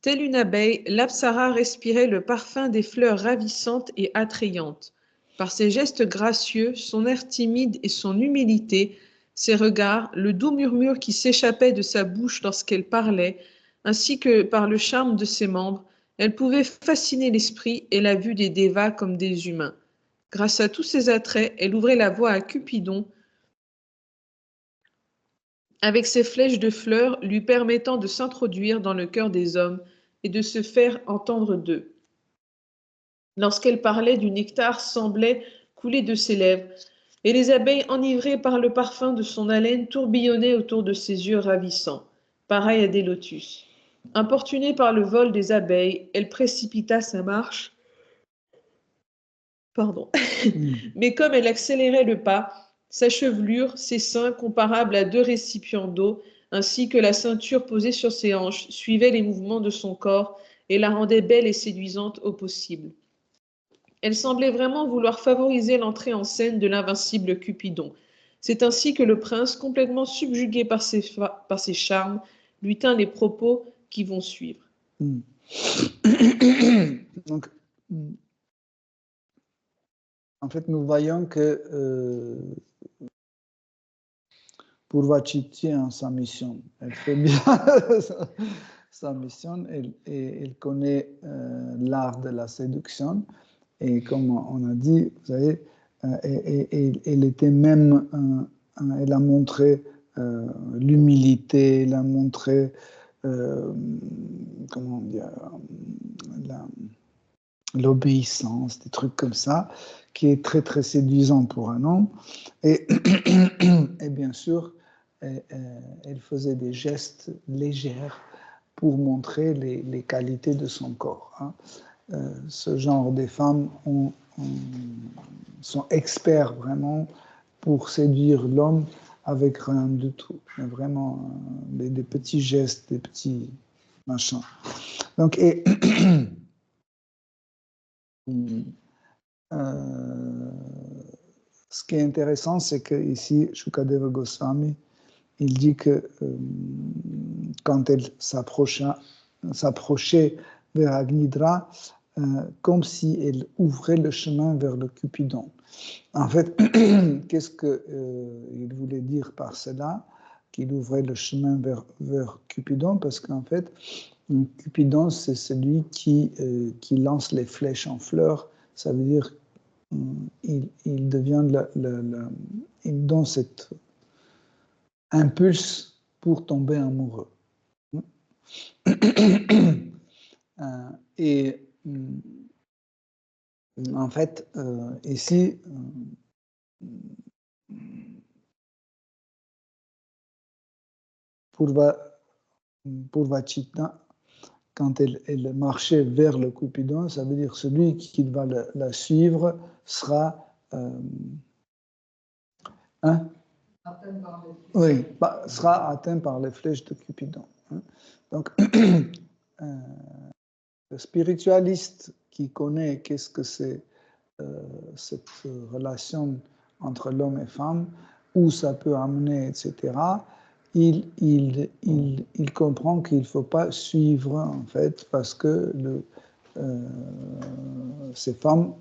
Telle une abeille, l'Apsara respirait le parfum des fleurs ravissantes et attrayantes. Par ses gestes gracieux, son air timide et son humilité, ses regards, le doux murmure qui s'échappait de sa bouche lorsqu'elle parlait, ainsi que par le charme de ses membres, elle pouvait fasciner l'esprit et la vue des dévas comme des humains. Grâce à tous ses attraits, elle ouvrait la voie à Cupidon, avec ses flèches de fleurs lui permettant de s'introduire dans le cœur des hommes et de se faire entendre d'eux. Lorsqu'elle parlait, du nectar semblait couler de ses lèvres, et les abeilles enivrées par le parfum de son haleine tourbillonnaient autour de ses yeux ravissants, pareils à des lotus. Importunée par le vol des abeilles, elle précipita sa marche. Pardon. Mais comme elle accélérait le pas, sa chevelure, ses seins comparables à 2 récipients d'eau, ainsi que la ceinture posée sur ses hanches, suivaient les mouvements de son corps et la rendaient belle et séduisante au possible. Elle semblait vraiment vouloir favoriser l'entrée en scène de l'invincible Cupidon. C'est ainsi que le prince, complètement subjugué par ses charmes, lui tint les propos qui vont suivre. Donc, en fait, nous voyons que Purvachiti en sa mission, elle fait bien sa mission, elle connaît l'art de la séduction, et comme on a dit, vous savez, elle était même, elle a montré l'humilité, elle a montré, comment dire, l'obéissance, des trucs comme ça, qui est très très séduisant pour un homme. Et bien sûr, elle faisait des gestes légers pour montrer les qualités de son corps. Hein. Ce genre de femmes sont experts vraiment pour séduire l'homme avec rien du tout. Mais vraiment des petits gestes, des petits machins. Donc, ce qui est intéressant, c'est qu'ici, Shukadeva Goswami, il dit que quand elle s'approchait vers Agnidra, comme si elle ouvrait le chemin vers le Cupidon. En fait, qu'est-ce qu'il voulait dire par cela, qu'il ouvrait le chemin vers Cupidon? Parce qu'en fait, Cupidon, c'est celui qui lance les flèches en fleurs. Ça veut dire il devient il donne cet impulse pour tomber amoureux. Et en fait, ici, Purvachita, quand elle marchait vers le Cupidon, ça veut dire celui qui va la suivre sera sera atteint par les flèches de Cupidon. Hein. Donc, le spiritualiste qui connaît qu'est-ce que c'est cette relation entre l'homme et femme, où ça peut amener, etc., il comprend qu'il ne faut pas suivre, en fait, parce que ces femmes,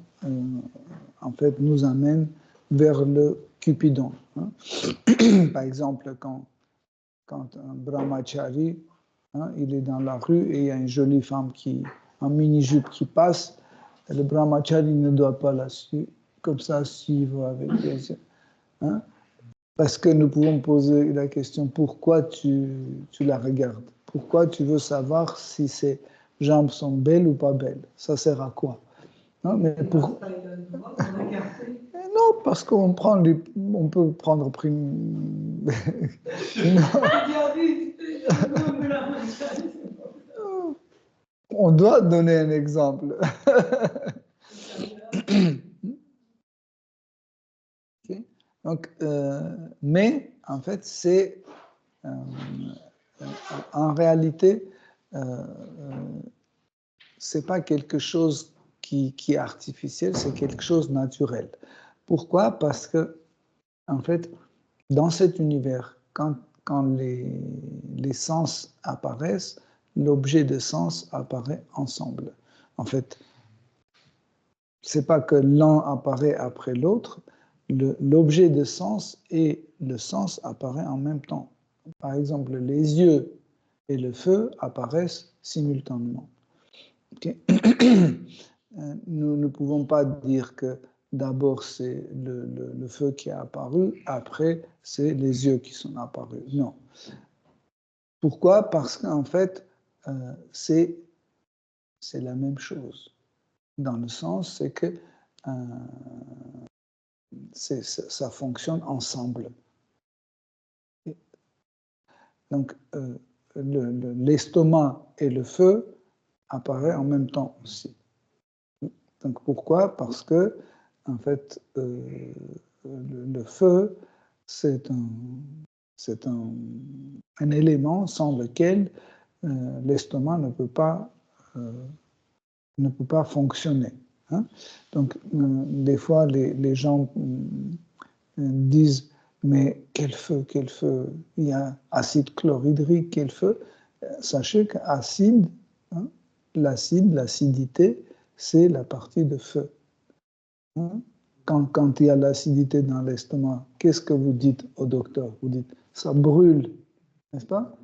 en fait, nous amènent vers le Cupidon. Hein. Par exemple, quand un brahmachari, hein, il est dans la rue et il y a une jolie femme en mini-jupe qui passe, le brahmachari ne doit pas la suivre comme ça suivre avec les yeux. Hein? Parce que nous pouvons poser la question, pourquoi tu la regardes? Pourquoi tu veux savoir si ses jambes sont belles ou pas belles? Ça sert à quoi? Non, mais pour... Non, parce qu'on prend on peut prendre on doit donner un exemple. Okay. Donc, mais en fait, c'est en réalité, c'est pas quelque chose qui est artificiel, c'est quelque chose de naturel. Pourquoi? Parce que, en fait, dans cet univers, quand les sens apparaissent, l'objet de sens apparaît ensemble. En fait, c'est pas que l'un apparaît après l'autre, l'objet de sens et le sens apparaît en même temps. Par exemple, les yeux et le feu apparaissent simultanément. Okay. Nous ne pouvons pas dire que d'abord c'est le feu qui est apparu, après c'est les yeux qui sont apparus. Non. Pourquoi? Parce qu'en fait, c'est la même chose. Dans le sens, c'est que ça fonctionne ensemble. Donc, l'estomac et le feu apparaissent en même temps aussi. Donc, pourquoi? Parce que, en fait, le feu, c'est un élément sans lequel l'estomac ne peut pas fonctionner. Hein? Donc, des fois, les gens disent, mais quel feu, il y a acide chlorhydrique, quel feu. Sachez qu'acide, hein, l'acidité, c'est la partie de feu. Hein? Quand il y a l'acidité dans l'estomac, qu'est-ce que vous dites au docteur? Vous dites, ça brûle, n'est-ce pas?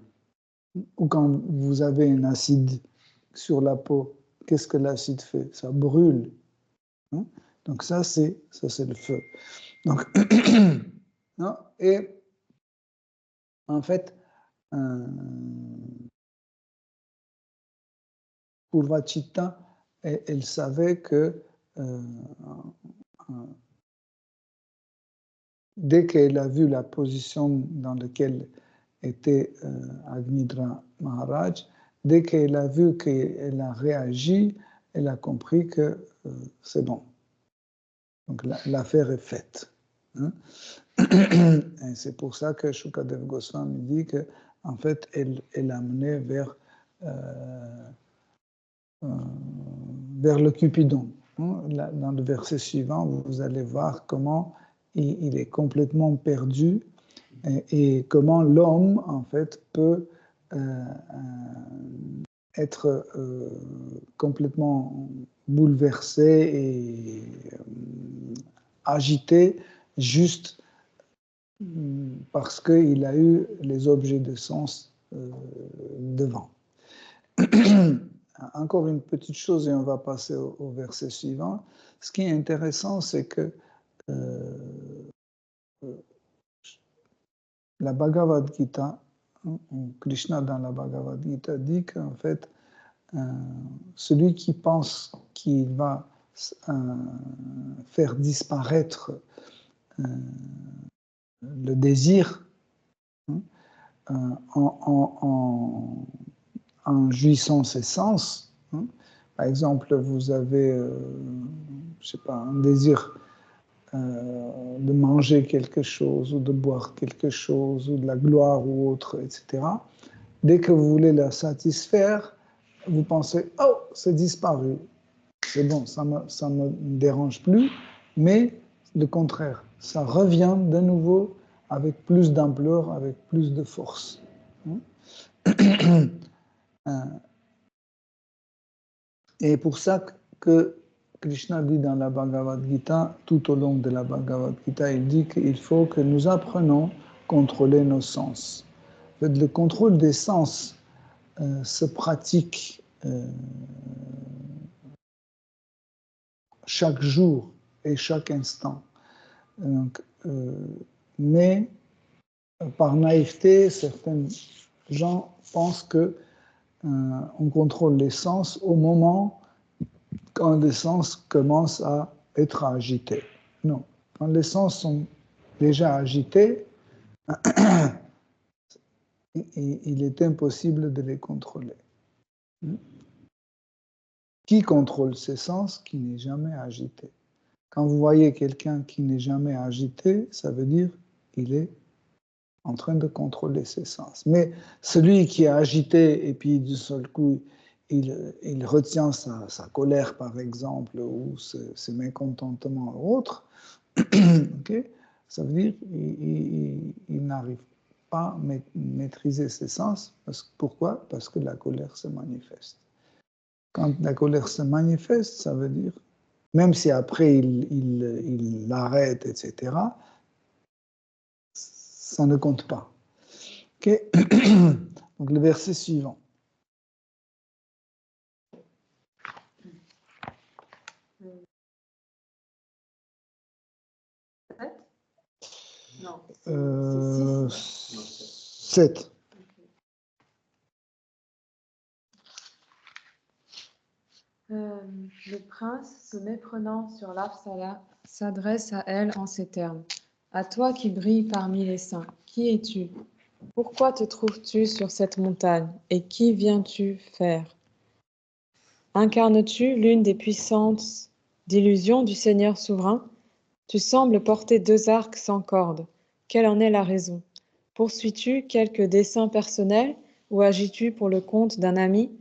Ou quand vous avez un acide sur la peau, qu'est-ce que l'acide fait? Ça brûle. Hein? Donc ça, c'est le feu. Donc, non? Et en fait, Purvachita, elle savait que dès qu'elle a vu la position dans laquelle était Agnidra Maharaj, dès qu'elle a vu qu'elle a réagi, elle a compris que c'est bon. Donc l'affaire est faite. Hein? Et c'est pour ça que Shukadev Goswami dit que en fait, elle a mené vers le Cupidon. Dans le verset suivant, vous allez voir comment il est complètement perdu et comment l'homme, en fait, peut être complètement bouleversé et agité juste parce qu'il a eu les objets de sens devant. Encore une petite chose et on va passer au verset suivant. Ce qui est intéressant, c'est que la Bhagavad Gita, Krishna dans la Bhagavad Gita dit qu'en fait, celui qui pense qu'il va faire disparaître le désir en jouissant ses sens. Hein. Par exemple, vous avez, je sais pas, un désir de manger quelque chose ou de boire quelque chose ou de la gloire ou autre, etc. Dès que vous voulez la satisfaire, vous pensez, oh, c'est disparu. C'est bon, ça me dérange plus, mais le contraire, ça revient de nouveau avec plus d'ampleur, avec plus de force. Et pour ça que Krishna dit dans la Bhagavad Gita, tout au long de la Bhagavad Gita, il dit qu'il faut que nous apprenions à contrôler nos sens. En fait, le contrôle des sens se pratique chaque jour et chaque instant. Donc, mais par naïveté, certains gens pensent que on contrôle les sens au moment quand les sens commencent à être agités. Non, quand les sens sont déjà agités, il est impossible de les contrôler. Qui contrôle ses sens? Qui n'est jamais agité. Quand vous voyez quelqu'un qui n'est jamais agité, ça veut dire qu'il est en train de contrôler ses sens. Mais celui qui est agité et puis du seul coup, il retient sa colère, par exemple, ou ses mécontentements ou autre, okay, ça veut dire qu'il n'arrive pas à maîtriser ses sens. Pourquoi? Parce que la colère se manifeste. Quand la colère se manifeste, ça veut dire, même si après il l'arrête, etc., ça ne compte pas. Okay. Donc le verset suivant. Non. 7. Le prince, se méprenant sur l'Apsala, s'adresse à elle en ces termes. À toi qui brilles parmi les saints, qui es-tu? Pourquoi te trouves-tu sur cette montagne? Et qui viens-tu faire? Incarnes-tu l'une des puissances d'illusion du Seigneur souverain? Tu sembles porter 2 arcs sans corde. Quelle en est la raison? Poursuis-tu quelque dessein personnel ou agis-tu pour le compte d'un ami?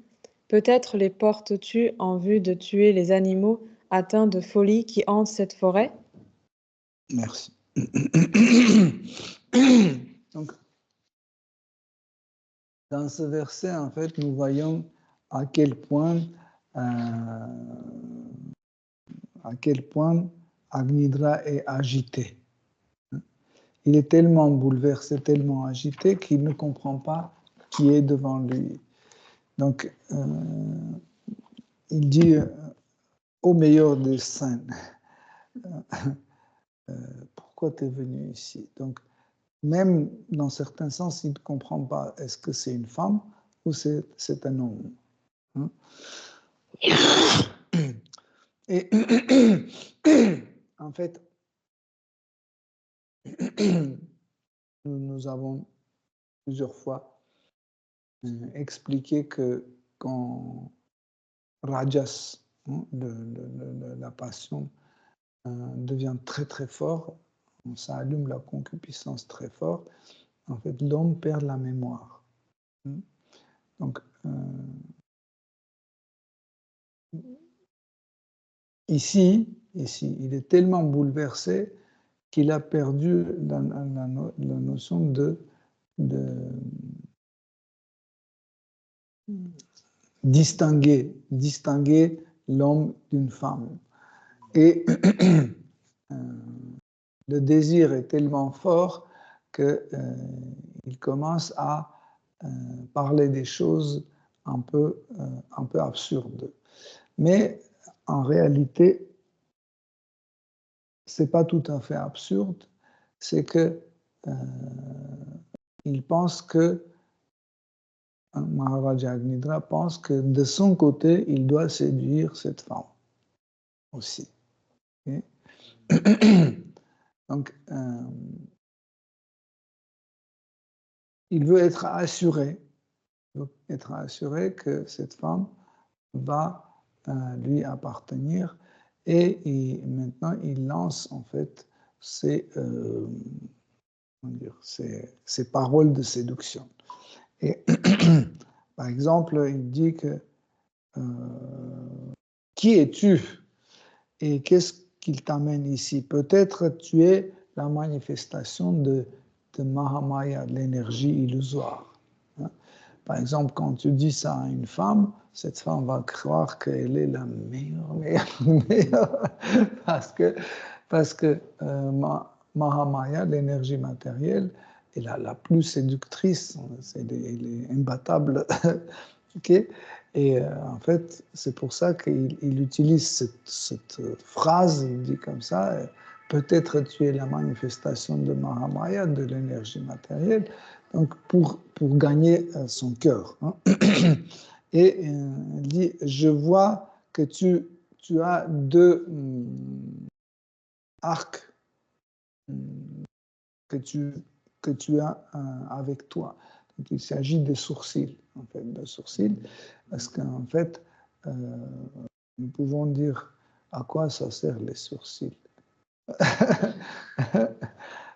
Peut-être les portes-tu en vue de tuer les animaux atteints de folie qui hantent cette forêt? Merci. Donc, dans ce verset, en fait, nous voyons à quel point Agnidra est agité. Il est tellement bouleversé, tellement agité qu'il ne comprend pas qui est devant lui. Donc, il dit au meilleur des saints, pourquoi tu es venu ici? Donc, même dans certains sens, il ne comprend pas est-ce que c'est une femme ou c'est un homme. Hein? Et en fait, nous avons plusieurs fois expliqué que quand Rajas, hein, la passion, devient très très fort, ça allume la concupiscence très fort, en fait, l'homme perd la mémoire. Donc, ici, il est tellement bouleversé qu'il a perdu la notion de distinguer l'homme d'une femme. Et le désir est tellement fort qu'il commence à parler des choses un peu absurdes. Mais en réalité, c'est pas tout à fait absurde, c'est que il pense que Maharaja Agnidra pense que de son côté, il doit séduire cette femme aussi. Okay? Donc, il veut être assuré que cette femme va lui appartenir et maintenant il lance en fait ses paroles de séduction. Et par exemple, il dit que qui es-tu et qu'est-ce qu'il t'amène ici? Peut-être tu es la manifestation de Mahamaya, de l'énergie illusoire. Hein? Par exemple, quand tu dis ça à une femme, cette femme va croire qu'elle est la meilleure, parce que Mahamaya, l'énergie matérielle, est la plus séductrice, elle est imbattable. Okay? Et en fait, c'est pour ça qu'il utilise cette phrase, il dit comme ça, peut-être tu es la manifestation de Mahamaya, de l'énergie matérielle, donc pour gagner son cœur. Hein. Et il dit, je vois que tu as deux arcs que tu as avec toi. Donc, il s'agit des sourcils, en fait, de sourcils, parce qu'en fait, nous pouvons dire à quoi ça sert les sourcils.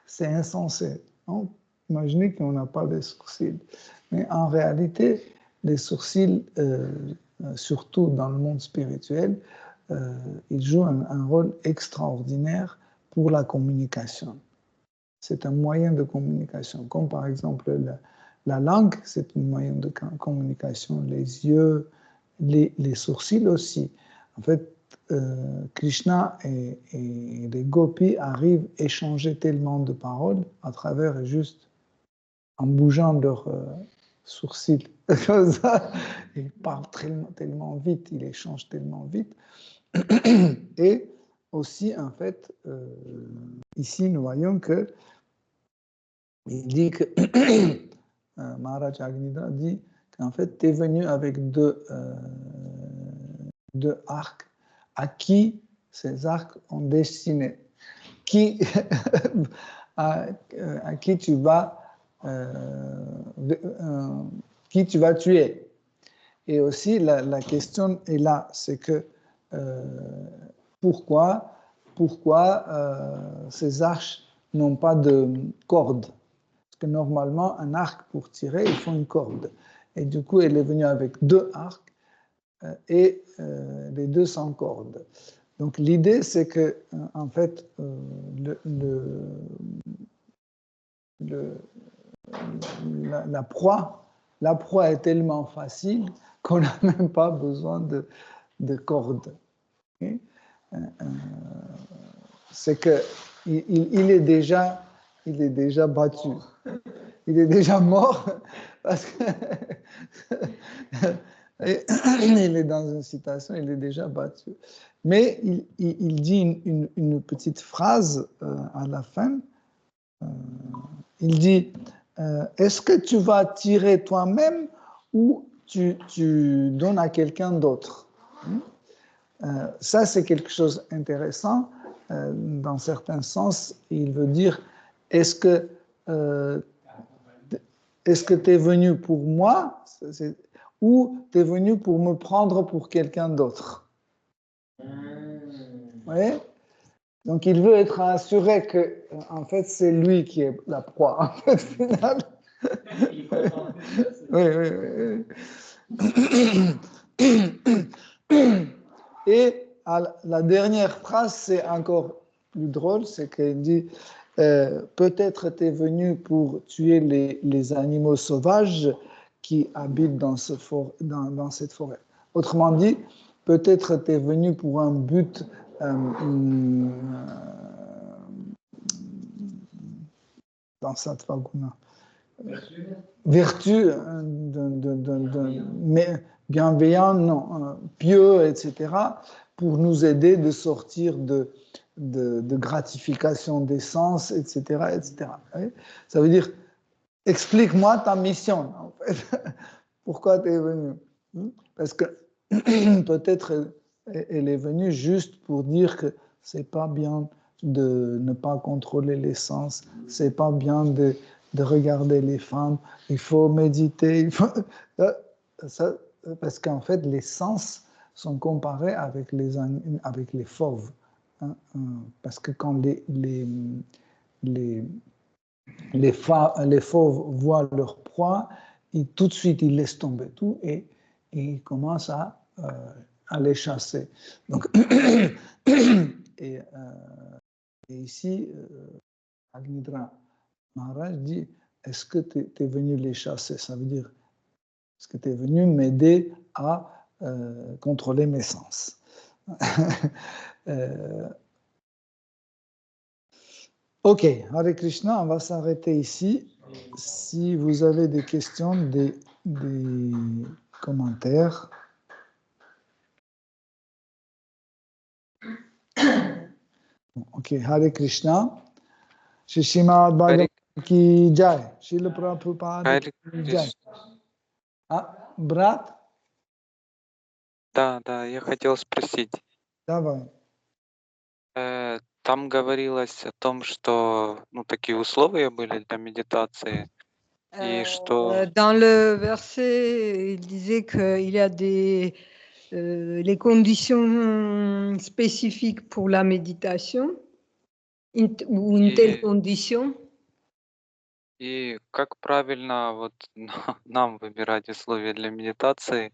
C'est insensé. Non? Imaginez qu'on n'a pas de sourcils. Mais en réalité, les sourcils, surtout dans le monde spirituel, ils jouent un rôle extraordinaire pour la communication. C'est un moyen de communication, comme par exemple la langue, c'est un moyen de communication, les yeux, les sourcils aussi. En fait, Krishna et les gopis arrivent à échanger tellement de paroles à travers juste en bougeant leurs sourcils. Ils parlent tellement vite, ils échangent tellement vite. Et aussi, en fait, ici, nous voyons que il dit que Maharaj Agnidra dit qu'en fait, tu es venu avec deux arcs à qui ces arcs ont destiné, à qui tu vas tuer. Et aussi, la question est là, c'est que pourquoi ces arcs n'ont pas de corde? Parce que normalement, un arc pour tirer, il faut une corde. Et du coup, elle est venue avec deux arcs et les deux sans corde. Donc l'idée, c'est que, en fait, la proie est tellement facile qu'on n'a même pas besoin de corde. Okay? C'est que il est déjà battu. Il est déjà mort parce que il est dans une situation, il est déjà battu. Mais il dit une petite phrase à la fin. Il dit, est-ce que tu vas tirer toi-même ou tu donnes à quelqu'un d'autre? Ça, c'est quelque chose d'intéressant. Dans certains sens, il veut dire, est-ce que tu es venu pour moi ou tu es venu pour me prendre pour quelqu'un d'autre? Vous voyez? Donc, il veut être assuré que, en fait, c'est lui qui est la proie, en fait, final. Oui. Et la dernière phrase, c'est encore plus drôle, c'est qu'il dit peut-être tu es venu pour tuer les animaux sauvages qui habitent dans cette forêt. Autrement dit, peut-être tu es venu pour un but dans Sattva Guna. Vertu bienveillant, non, pieux, etc., pour nous aider de sortir de gratification des sens, etc., etc. Ça veut dire, explique-moi ta mission, en fait. Pourquoi tu es venu? Parce que peut-être elle est venue juste pour dire que c'est pas bien de ne pas contrôler les sens, c'est pas bien de regarder les femmes, il faut méditer, parce qu'en fait les sens sont comparés avec les fauves, hein, parce que quand les fauves voient leur proie, tout de suite ils laissent tomber tout et ils commencent à les chasser. Donc, et ici, Agnidra Maharaj dit, est-ce que tu es venu les chasser? Ça veut dire, est-ce que tu es venu m'aider à contrôler mes sens? Ok, Hare Krishna, on va s'arrêter ici. Si vous avez des questions, des commentaires, Ok, Hare Krishna. Shri Srimad Bhagavatam ki jai. Srila Prabhupada Хари ki jai. Кришна. Брат? Да, я хотел спросить. Давай. Там говорилось о том, что такие условия были для медитации, и что Dans le verset, il disait qu'il y a les conditions spécifiques pour la méditation, ou une telle condition. и как правильно вот нам выбирать условия для медитации.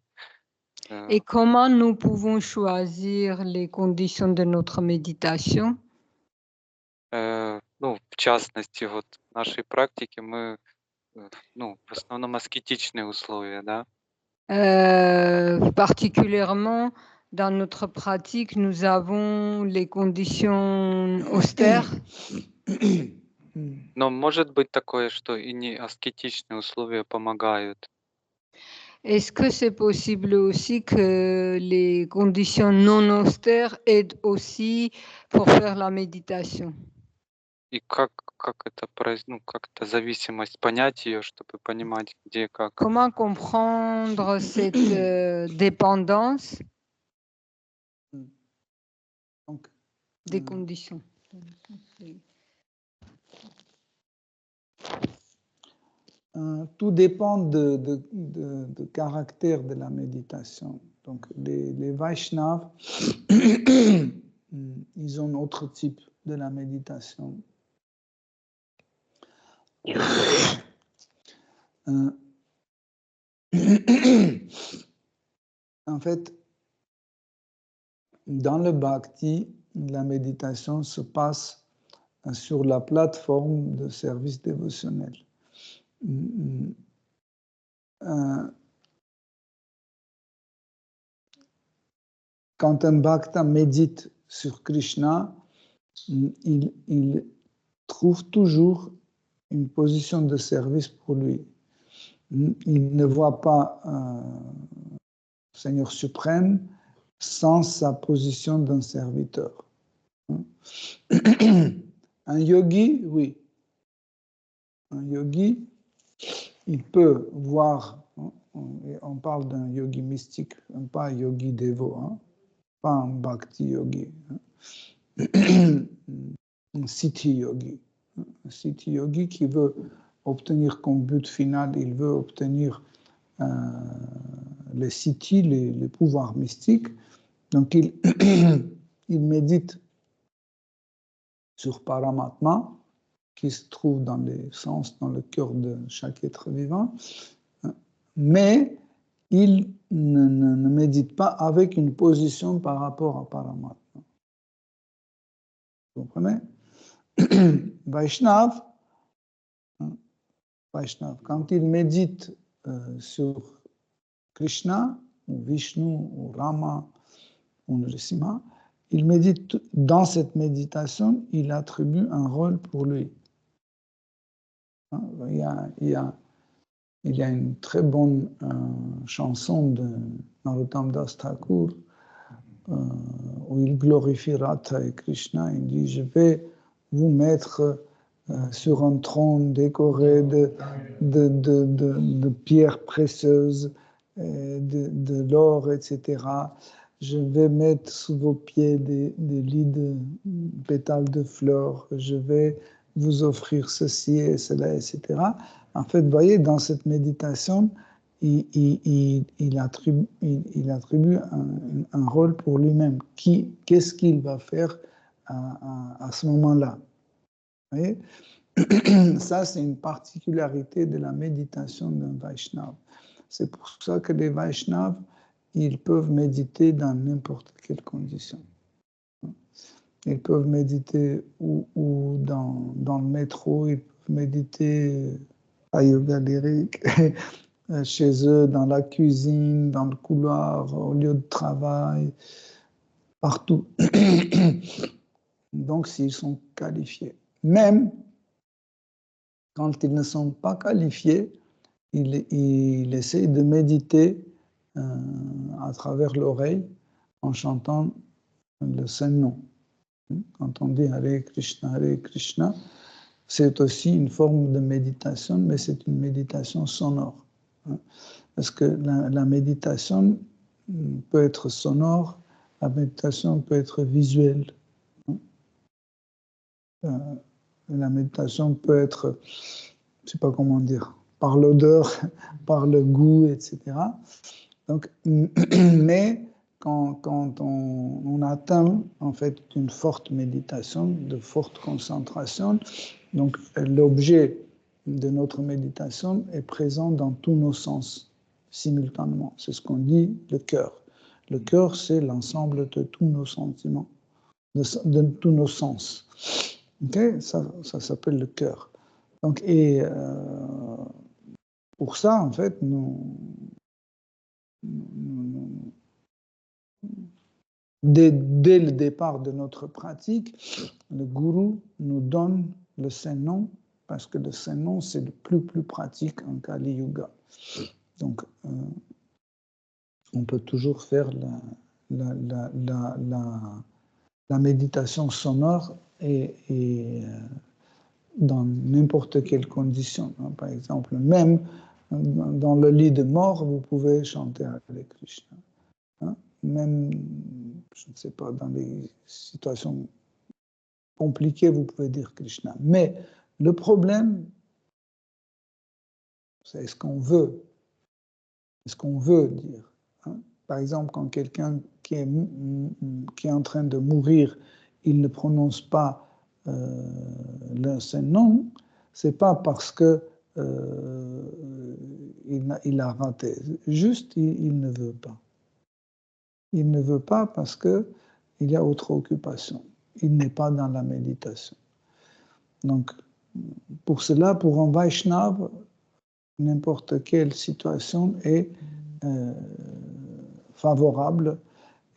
Et comment nous pouvons choisir les conditions de notre méditation? В частности, вот в нашей практике мы, в основном аскетичные условия, да? Particulièrement, dans notre pratique, nous avons les conditions austères. Но может быть такое, что и не аскетичные условия помогают. Est-ce que c'est possible aussi que les conditions non austères aident aussi pour faire la méditation? И как это как это зависимость, понять ее, чтобы понимать, где как. Comment comprendre cette dépendance Donc, des conditions? Tout dépend de caractère de la méditation. Donc, les Vaishnavas, ils ont autre type de la méditation. En fait, dans le bhakti, la méditation se passe sur la plateforme de service dévotionnel. Quand un bhakta médite sur Krishna, il trouve toujours une position de service pour lui. Il ne voit pas le Seigneur suprême sans sa position d'un serviteur. Un yogi, oui. Un yogi, il peut voir, on parle d'un yogi mystique, pas un yogi dévot, pas un bhakti yogi, un siddhi yogi. Un siddhi yogi qui veut obtenir comme but final, il veut obtenir les siddhis, les pouvoirs mystiques. Donc il médite sur Paramatma, qui se trouve dans les sens, dans le cœur de chaque être vivant, mais il ne médite pas avec une position par rapport à Paramatma. Vous comprenez? Vaishnav, quand il médite sur Krishna, ou Vishnu, ou Rama, ou Nrsimha, il médite, dans cette méditation, il attribue un rôle pour lui. Il y a une très bonne chanson de Narottam Das Thakur où il glorifie Radha et Krishna. Il dit: je vais vous mettre sur un trône décoré de pierres précieuses, de l'or, etc. Je vais mettre sous vos pieds des lits de pétales de fleurs. Je vais vous offrir ceci et cela, etc. En fait, vous voyez, dans cette méditation, il attribue un rôle pour lui-même. Qu'est-ce qu'il va faire à ce moment-là? Vous voyez? Ça, c'est une particularité de la méditation d'un Vaishnava. C'est pour ça que les Vaishnavas, ils peuvent méditer dans n'importe quelle condition. Ils peuvent méditer ou dans le métro, ils peuvent méditer à yoga lyrique, chez eux, dans la cuisine, dans le couloir, au lieu de travail, partout. Donc, s'ils sont qualifiés. Même quand ils ne sont pas qualifiés, ils essayent de méditer à travers l'oreille en chantant le Saint-Nom. Quand on dit Hare Krishna, c'est aussi une forme de méditation, mais c'est une méditation sonore. Parce que la méditation peut être sonore, la méditation peut être visuelle. La méditation peut être, je ne sais pas comment dire, par l'odeur, par le goût, etc. Donc, mais quand on atteint en fait une forte méditation, de forte concentration, donc l'objet de notre méditation est présent dans tous nos sens simultanément. C'est ce qu'on dit le cœur. Le cœur, c'est l'ensemble de tous nos sentiments, de tous nos sens. Okay? Ça s'appelle le cœur. Donc, et pour ça, en fait, dès le départ de notre pratique, le gourou nous donne le Saint-Nom, parce que le Saint-Nom, c'est le plus pratique en Kali Yuga. Donc, on peut toujours faire la méditation sonore et dans n'importe quelle condition. Hein. Par exemple, même dans le lit de mort, vous pouvez chanter Hare Krishna. Hein. Même, je ne sais pas, dans des situations compliquées, vous pouvez dire Krishna. Mais le problème, c'est ce qu'on veut. Est-ce qu'on veut dire. Hein. Par exemple, quand quelqu'un qui est en train de mourir, il ne prononce pas le Saint-Nom, c'est pas parce que il a raté. Juste, il ne veut pas. Il ne veut pas parce que il y a autre occupation. Il n'est pas dans la méditation. Donc, pour cela, pour un Vaishnava, n'importe quelle situation est favorable,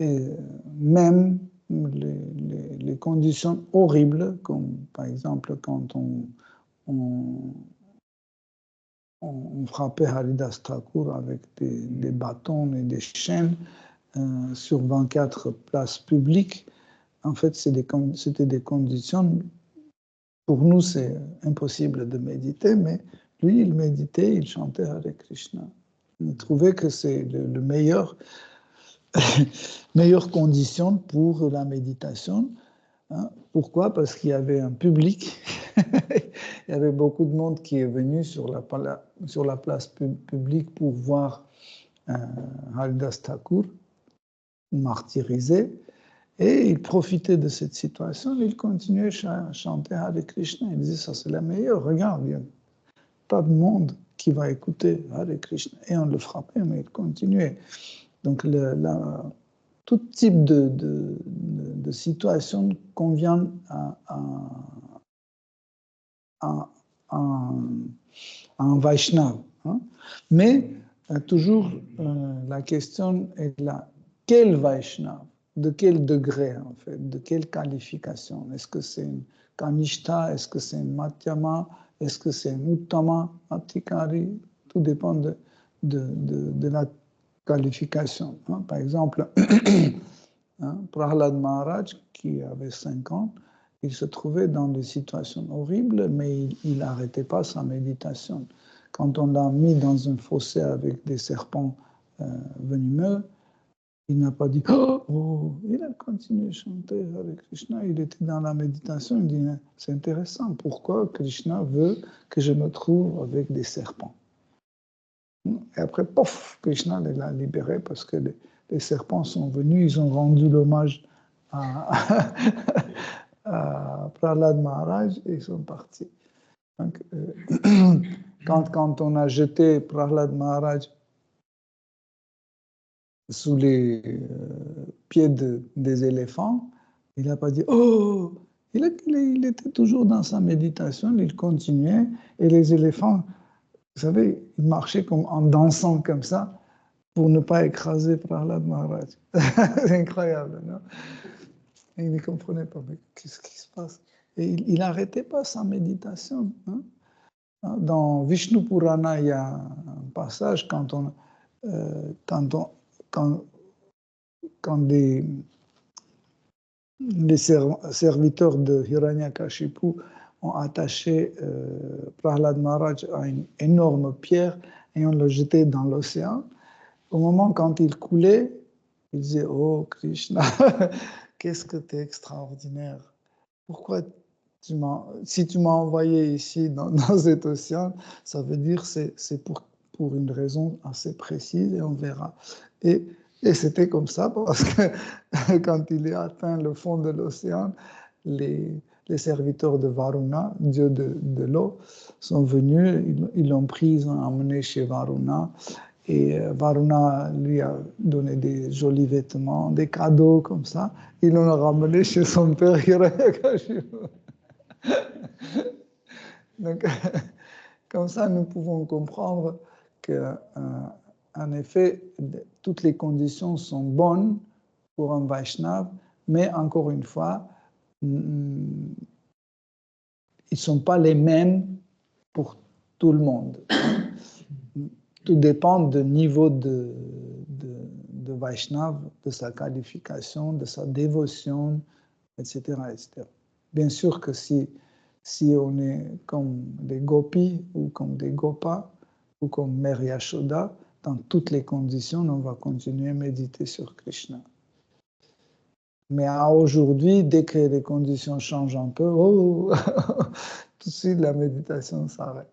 et même les conditions horribles, comme par exemple quand on frappait Haridas Thakur avec des bâtons et des chaînes sur 24 places publiques. En fait, c'était des conditions, pour nous c'est impossible de méditer, mais lui il méditait, il chantait Hare Krishna. Il trouvait que c'est le meilleure condition pour la méditation. Hein. Pourquoi? Parce qu'il y avait un public, il y avait beaucoup de monde qui est venu sur la place publique pour voir Haridas Thakur martyrisé, et il profitait de cette situation, il continuait à chanter Hare Krishna. Il disait, ça c'est la meilleure, regarde, il y a pas de monde qui va écouter Hare Krishna. Et on le frappait, mais il continuait. Donc, tout type de situation convient à un Vaishnava. Hein. Mais toujours, la question est là, quel Vaishnava? De quel degré, en fait? De quelle qualification? Est-ce que c'est une Kanishta? Est-ce que c'est une Madhyama? Est-ce que c'est une Uttama? Atikari? Tout dépend de la qualification. Hein. Par exemple, hein, Prahlad Maharaj, qui avait 5 ans, il se trouvait dans des situations horribles, mais il n'arrêtait pas sa méditation. Quand on l'a mis dans un fossé avec des serpents venimeux, il n'a pas dit « Oh !» Il a continué à chanter Hare Krishna. Il était dans la méditation. Il dit « C'est intéressant. Pourquoi Krishna veut que je me trouve avec des serpents ?» Et après, pof, Krishna l'a libéré parce que les serpents sont venus. Ils ont rendu l'hommage à Prahlad Maharaj et ils sont partis. Donc, quand on a jeté Prahlad Maharaj sous les pieds des éléphants, il n'a pas dit « Oh !» Il était toujours dans sa méditation, il continuait, et les éléphants, vous savez, ils marchaient comme en dansant comme ça pour ne pas écraser Prahlad Maharaj. C'est incroyable, non? Et il ne comprenait pas, mais qu'est-ce qui se passe? Et il n'arrêtait pas sa méditation. Hein? Dans Vishnu Purana, il y a un passage quand les les serviteurs de Hiranyakashipu ont attaché Prahlad Maharaj à une énorme pierre et on l'a jeté dans l'océan. Au moment quand il coulait, il disait « Oh Krishna, qu'est-ce que tu es extraordinaire! Pourquoi si tu m'as envoyé ici dans cet océan, ça veut dire que c'est pour une raison assez précise et on verra. » Et c'était comme ça parce que quand il est atteint le fond de l'océan, les serviteurs de Varuna, dieu de l'eau, sont venus, ils l'ont pris, ils l'ont emmené chez Varuna. Et Varuna lui a donné des jolis vêtements, des cadeaux comme ça. Il l'ont ramené chez son père Hiranyakashipu. Donc, comme ça, nous pouvons comprendre qu'en effet, toutes les conditions sont bonnes pour un Vaishnav, mais encore une fois, ils ne sont pas les mêmes pour tout le monde. Tout dépend du niveau de Vaishnav, de sa qualification, de sa dévotion, etc., etc. Bien sûr que si on est comme des gopis ou comme des gopas ou comme Mère Yashoda, dans toutes les conditions, on va continuer à méditer sur Krishna. Mais aujourd'hui, dès que les conditions changent un peu, tout de suite la méditation s'arrête.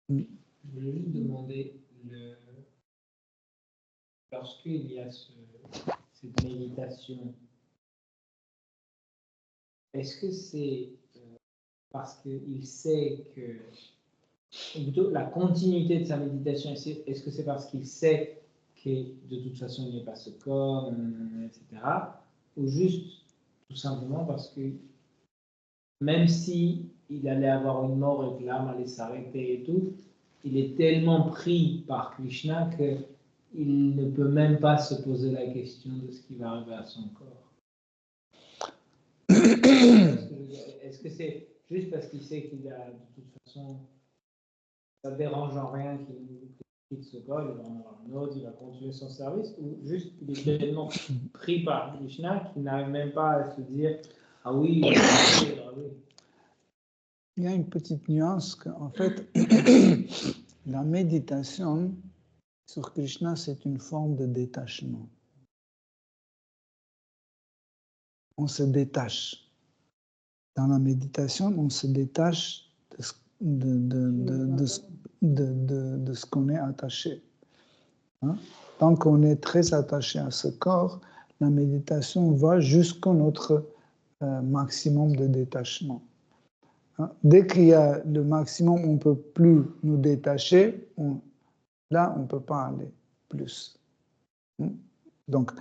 Je voulais juste demander, lorsqu'il y a cette méditation, est-ce que c'est parce qu'il sait que, ou plutôt la continuité de sa méditation, est-ce que c'est parce qu'il sait que de toute façon il n'est pas ce corps, etc., ou juste tout simplement parce que même si il allait avoir une mort et que l'âme allait s'arrêter et tout, il est tellement pris par Krishna qu'il ne peut même pas se poser la question de ce qui va arriver à son corps. Est-ce que c'est juste parce qu'il sait qu'il a, de toute façon, ça ne dérange en rien qu'il quitte ce corps, il va en avoir un autre, il va continuer son service, ou juste qu'il est tellement pris par Krishna qu'il n'arrive même pas à se dire « Ah oui, ah oui ». Il y a une petite nuance qu'en fait, la méditation sur Krishna, c'est une forme de détachement. On se détache. Dans la méditation, on se détache de ce qu'on est attaché. Hein? Tant qu'on est très attaché à ce corps, la méditation va jusqu'à notre maximum de détachement. Dès qu'il y a le maximum, on ne peut plus nous détacher, là, on ne peut pas aller plus. Donc,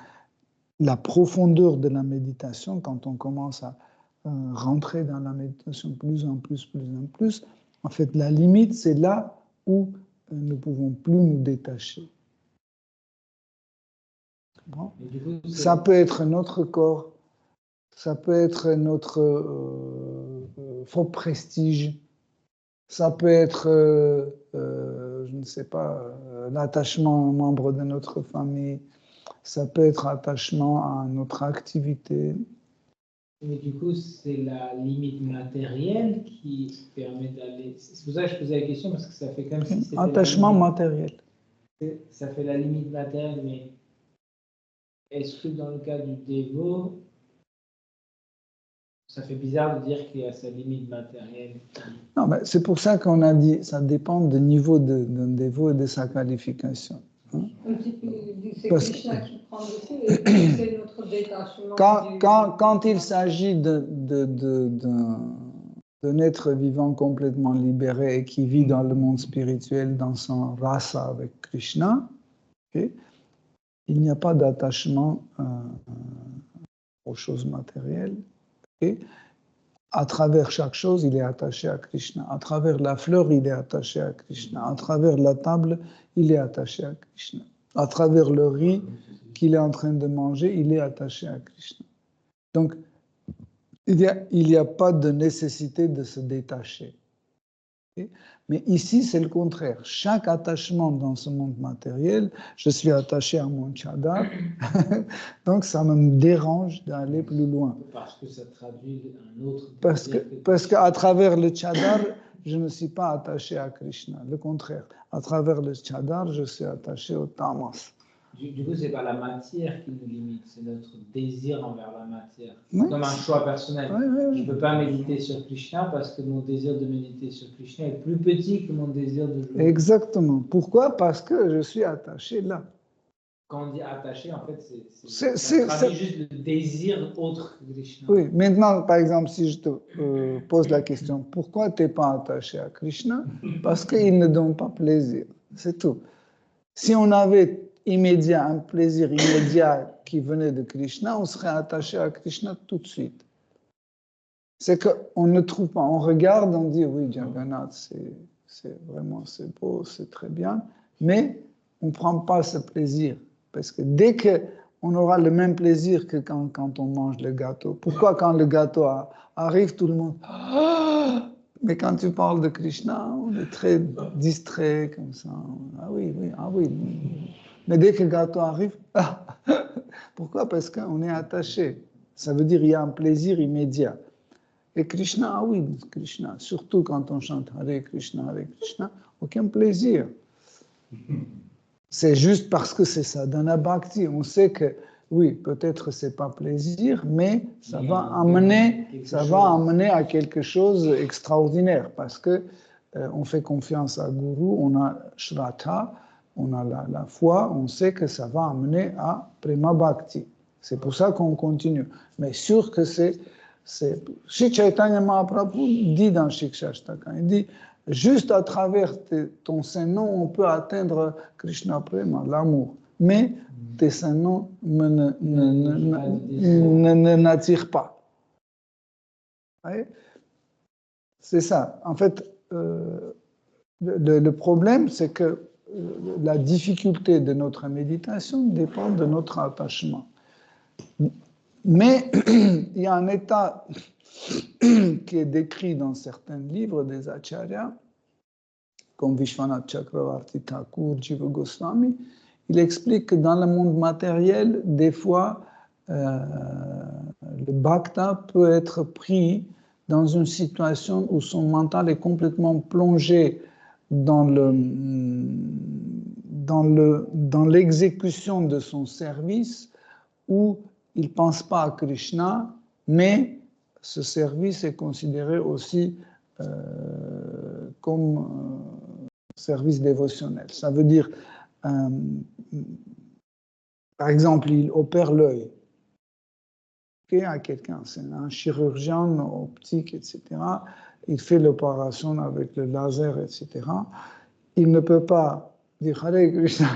la profondeur de la méditation, quand on commence à rentrer dans la méditation plus en plus, en fait, la limite, c'est là où nous ne pouvons plus nous détacher. Bon. Ça peut être notre corps, ça peut être notre faux prestige, ça peut être, je ne sais pas, l'attachement à un membre de notre famille, ça peut être attachement à notre activité. Mais du coup, c'est la limite matérielle qui permet d'aller... C'est pour ça que je posais la question, parce que ça fait comme si c'était... Attachement matériel. Ça fait la limite matérielle, mais est-ce que dans le cas du dévot, ça fait bizarre de dire qu'il y a sa limite matérielle? Non, mais c'est pour ça qu'on a dit, ça dépend du niveau d'un dévot et de sa qualification. Hein? C'est Krishna qui prend dessus et c'est notre détachement. Quand il s'agit d'un être vivant complètement libéré et qui vit dans le monde spirituel, dans son rasa avec Krishna, okay, il n'y a pas d'attachement aux choses matérielles. Okay. À travers chaque chose, il est attaché à Krishna. À travers la fleur, il est attaché à Krishna. À travers la table, il est attaché à Krishna. À travers le riz qu'il est en train de manger, il est attaché à Krishna. Donc, il n'y a pas de nécessité de se détacher. Mais ici, c'est le contraire. Chaque attachement dans ce monde matériel, je suis attaché à mon tchadar, donc ça me dérange d'aller plus loin. Parce que ça traduit un autre Parce qu'à travers le tchadar, je ne suis pas attaché à Krishna. Le contraire. À travers le tchadar, je suis attaché au tamas. Du coup, ce n'est pas la matière qui nous limite, c'est notre désir envers la matière. Oui. Comme un choix personnel. Oui. Je ne peux pas méditer sur Krishna parce que mon désir de méditer sur Krishna est plus petit que mon désir de jouer. Exactement. Pourquoi? Parce que je suis attaché là. Quand on dit attaché, en fait, ça traduit juste le désir autre que Krishna. Oui, maintenant, par exemple, si je te pose la question, pourquoi tu n'es pas attaché à Krishna? Parce qu'il ne donne pas plaisir, c'est tout. Si on avait un plaisir immédiat qui venait de Krishna, on serait attaché à Krishna tout de suite. C'est qu'on ne trouve pas, on regarde, on dit oui, Jagannath, c'est beau, c'est très bien, mais on ne prend pas ce plaisir. Parce que dès qu'on aura le même plaisir que quand on mange le gâteau. Pourquoi quand le gâteau arrive, tout le monde... Mais quand tu parles de Krishna, on est très distrait comme ça. Ah oui. Mais dès que le gâteau arrive, pourquoi? Parce qu'on est attaché. Ça veut dire qu'il y a un plaisir immédiat. Et Krishna, Krishna, surtout quand on chante Hare Krishna, aucun plaisir. C'est juste parce que c'est sadhana bhakti. On sait que, oui, peut-être c'est pas plaisir, mais ça va amener à quelque chose d'extraordinaire parce que on fait confiance à Guru, on a Shraddha, on a la foi, on sait que ça va amener à Prema Bhakti. C'est pour ça qu'on continue. Mais sûr que c'est Sri Chaitanya Mahaprabhu dit dans Shikshashtaka, il dit juste à travers ton saint nom, on peut atteindre Krishna Prema, l'amour. Mais tes saints noms n'attirent pas. C'est ça. En fait, le problème, c'est que la difficulté de notre méditation dépend de notre attachement. Mais il y a un état qui est décrit dans certains livres des acharyas, comme Vishwanath Chakravarti Thakur, Jiva Goswami. Il explique que dans le monde matériel, des fois, le bhakta peut être pris dans une situation où son mental est complètement plongé dans l'exécution de son service, où il ne pense pas à Krishna, mais ce service est considéré aussi comme service dévotionnel. Ça veut dire, par exemple, il opère l'œil à quelqu'un, c'est un chirurgien optique, etc. Il fait l'opération avec le laser, etc. Il ne peut pas dire Hare Krishna,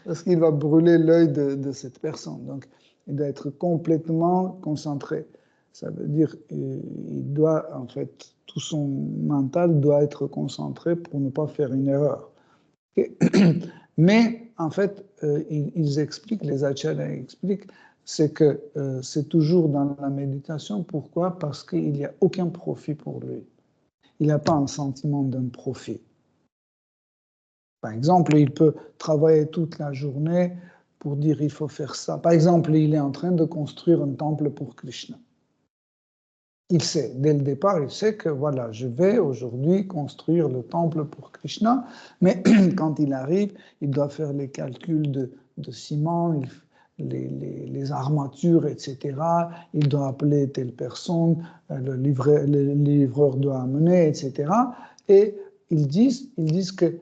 parce qu'il va brûler l'œil de cette personne. Donc, il doit être complètement concentré. Ça veut dire qu'il doit, en fait, tout son mental doit être concentré pour ne pas faire une erreur. Mais, en fait, ils expliquent, les acharyas expliquent, c'est que c'est toujours dans la méditation. Pourquoi? Parce qu'il n'y a aucun profit pour lui. Il n'a pas un sentiment d'un profit. Par exemple, il peut travailler toute la journée pour dire il faut faire ça. Par exemple, il est en train de construire un temple pour Krishna. Il sait, dès le départ, il sait que voilà, je vais aujourd'hui construire le temple pour Krishna, mais quand il arrive, il doit faire les calculs de ciment, les armatures, etc. Il doit appeler telle personne, le livreur doit amener, etc. Et ils disent que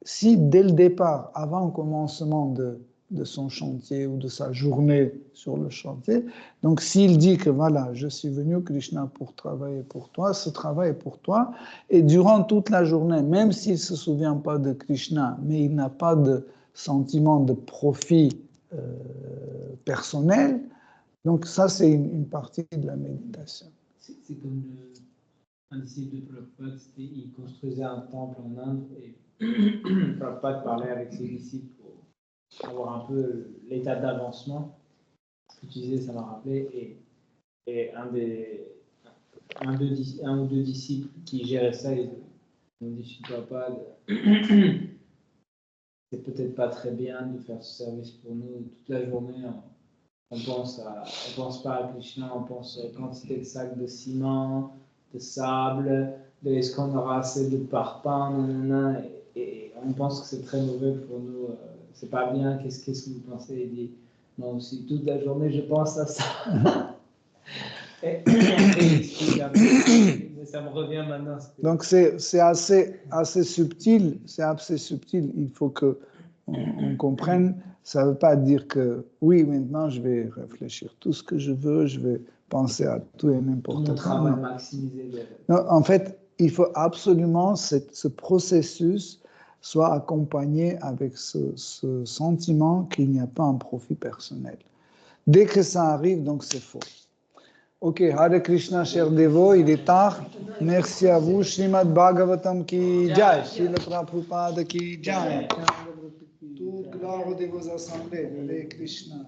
si dès le départ, avant le commencement de son chantier ou de sa journée sur le chantier, donc s'il dit que voilà, je suis venu Krishna pour travailler pour toi, ce travail est pour toi, et durant toute la journée, même s'il ne se souvient pas de Krishna, mais il n'a pas de sentiment de profit personnel, donc ça c'est une partie de la méditation. C'est comme un disciple de Prabhupada, il construisait un temple en Inde et Prabhupada parlait avec ses disciples pour avoir un peu l'état d'avancement. Ce que tu disais, ça m'a rappelé. Et un ou deux disciples qui géraient ça, on dit chez Prabhupada, c'est peut-être pas très bien de faire ce service pour nous toute la journée. On pense pas à Krishna, on pense à la quantité de sacs de ciment, de sable, de est-ce qu'on aura assez de parpaings, nanana, et on pense que c'est très mauvais pour nous. C'est pas bien. Qu'est-ce que vous pensez? Il dit non, aussi toute la journée je pense à ça. Et il explique un peu, mais ça me revient maintenant. Donc c'est assez subtil, c'est assez subtil. Il faut que on comprenne. Ça ne veut pas dire que oui, maintenant je vais réfléchir tout ce que je veux, je vais penser à tout et n'importe quoi. Travail maximisé. Non, en fait, il faut absolument que ce processus soit accompagné avec ce sentiment qu'il n'y a pas un profit personnel. Dès que ça arrive, donc c'est faux. Ok, Hare Krishna, cher dévot, il est tard. Merci à vous. Srimad Bhagavatam ki jai, Srila Prabhupada ki jai. Toute gloire de vos assemblées. Hare Krishna.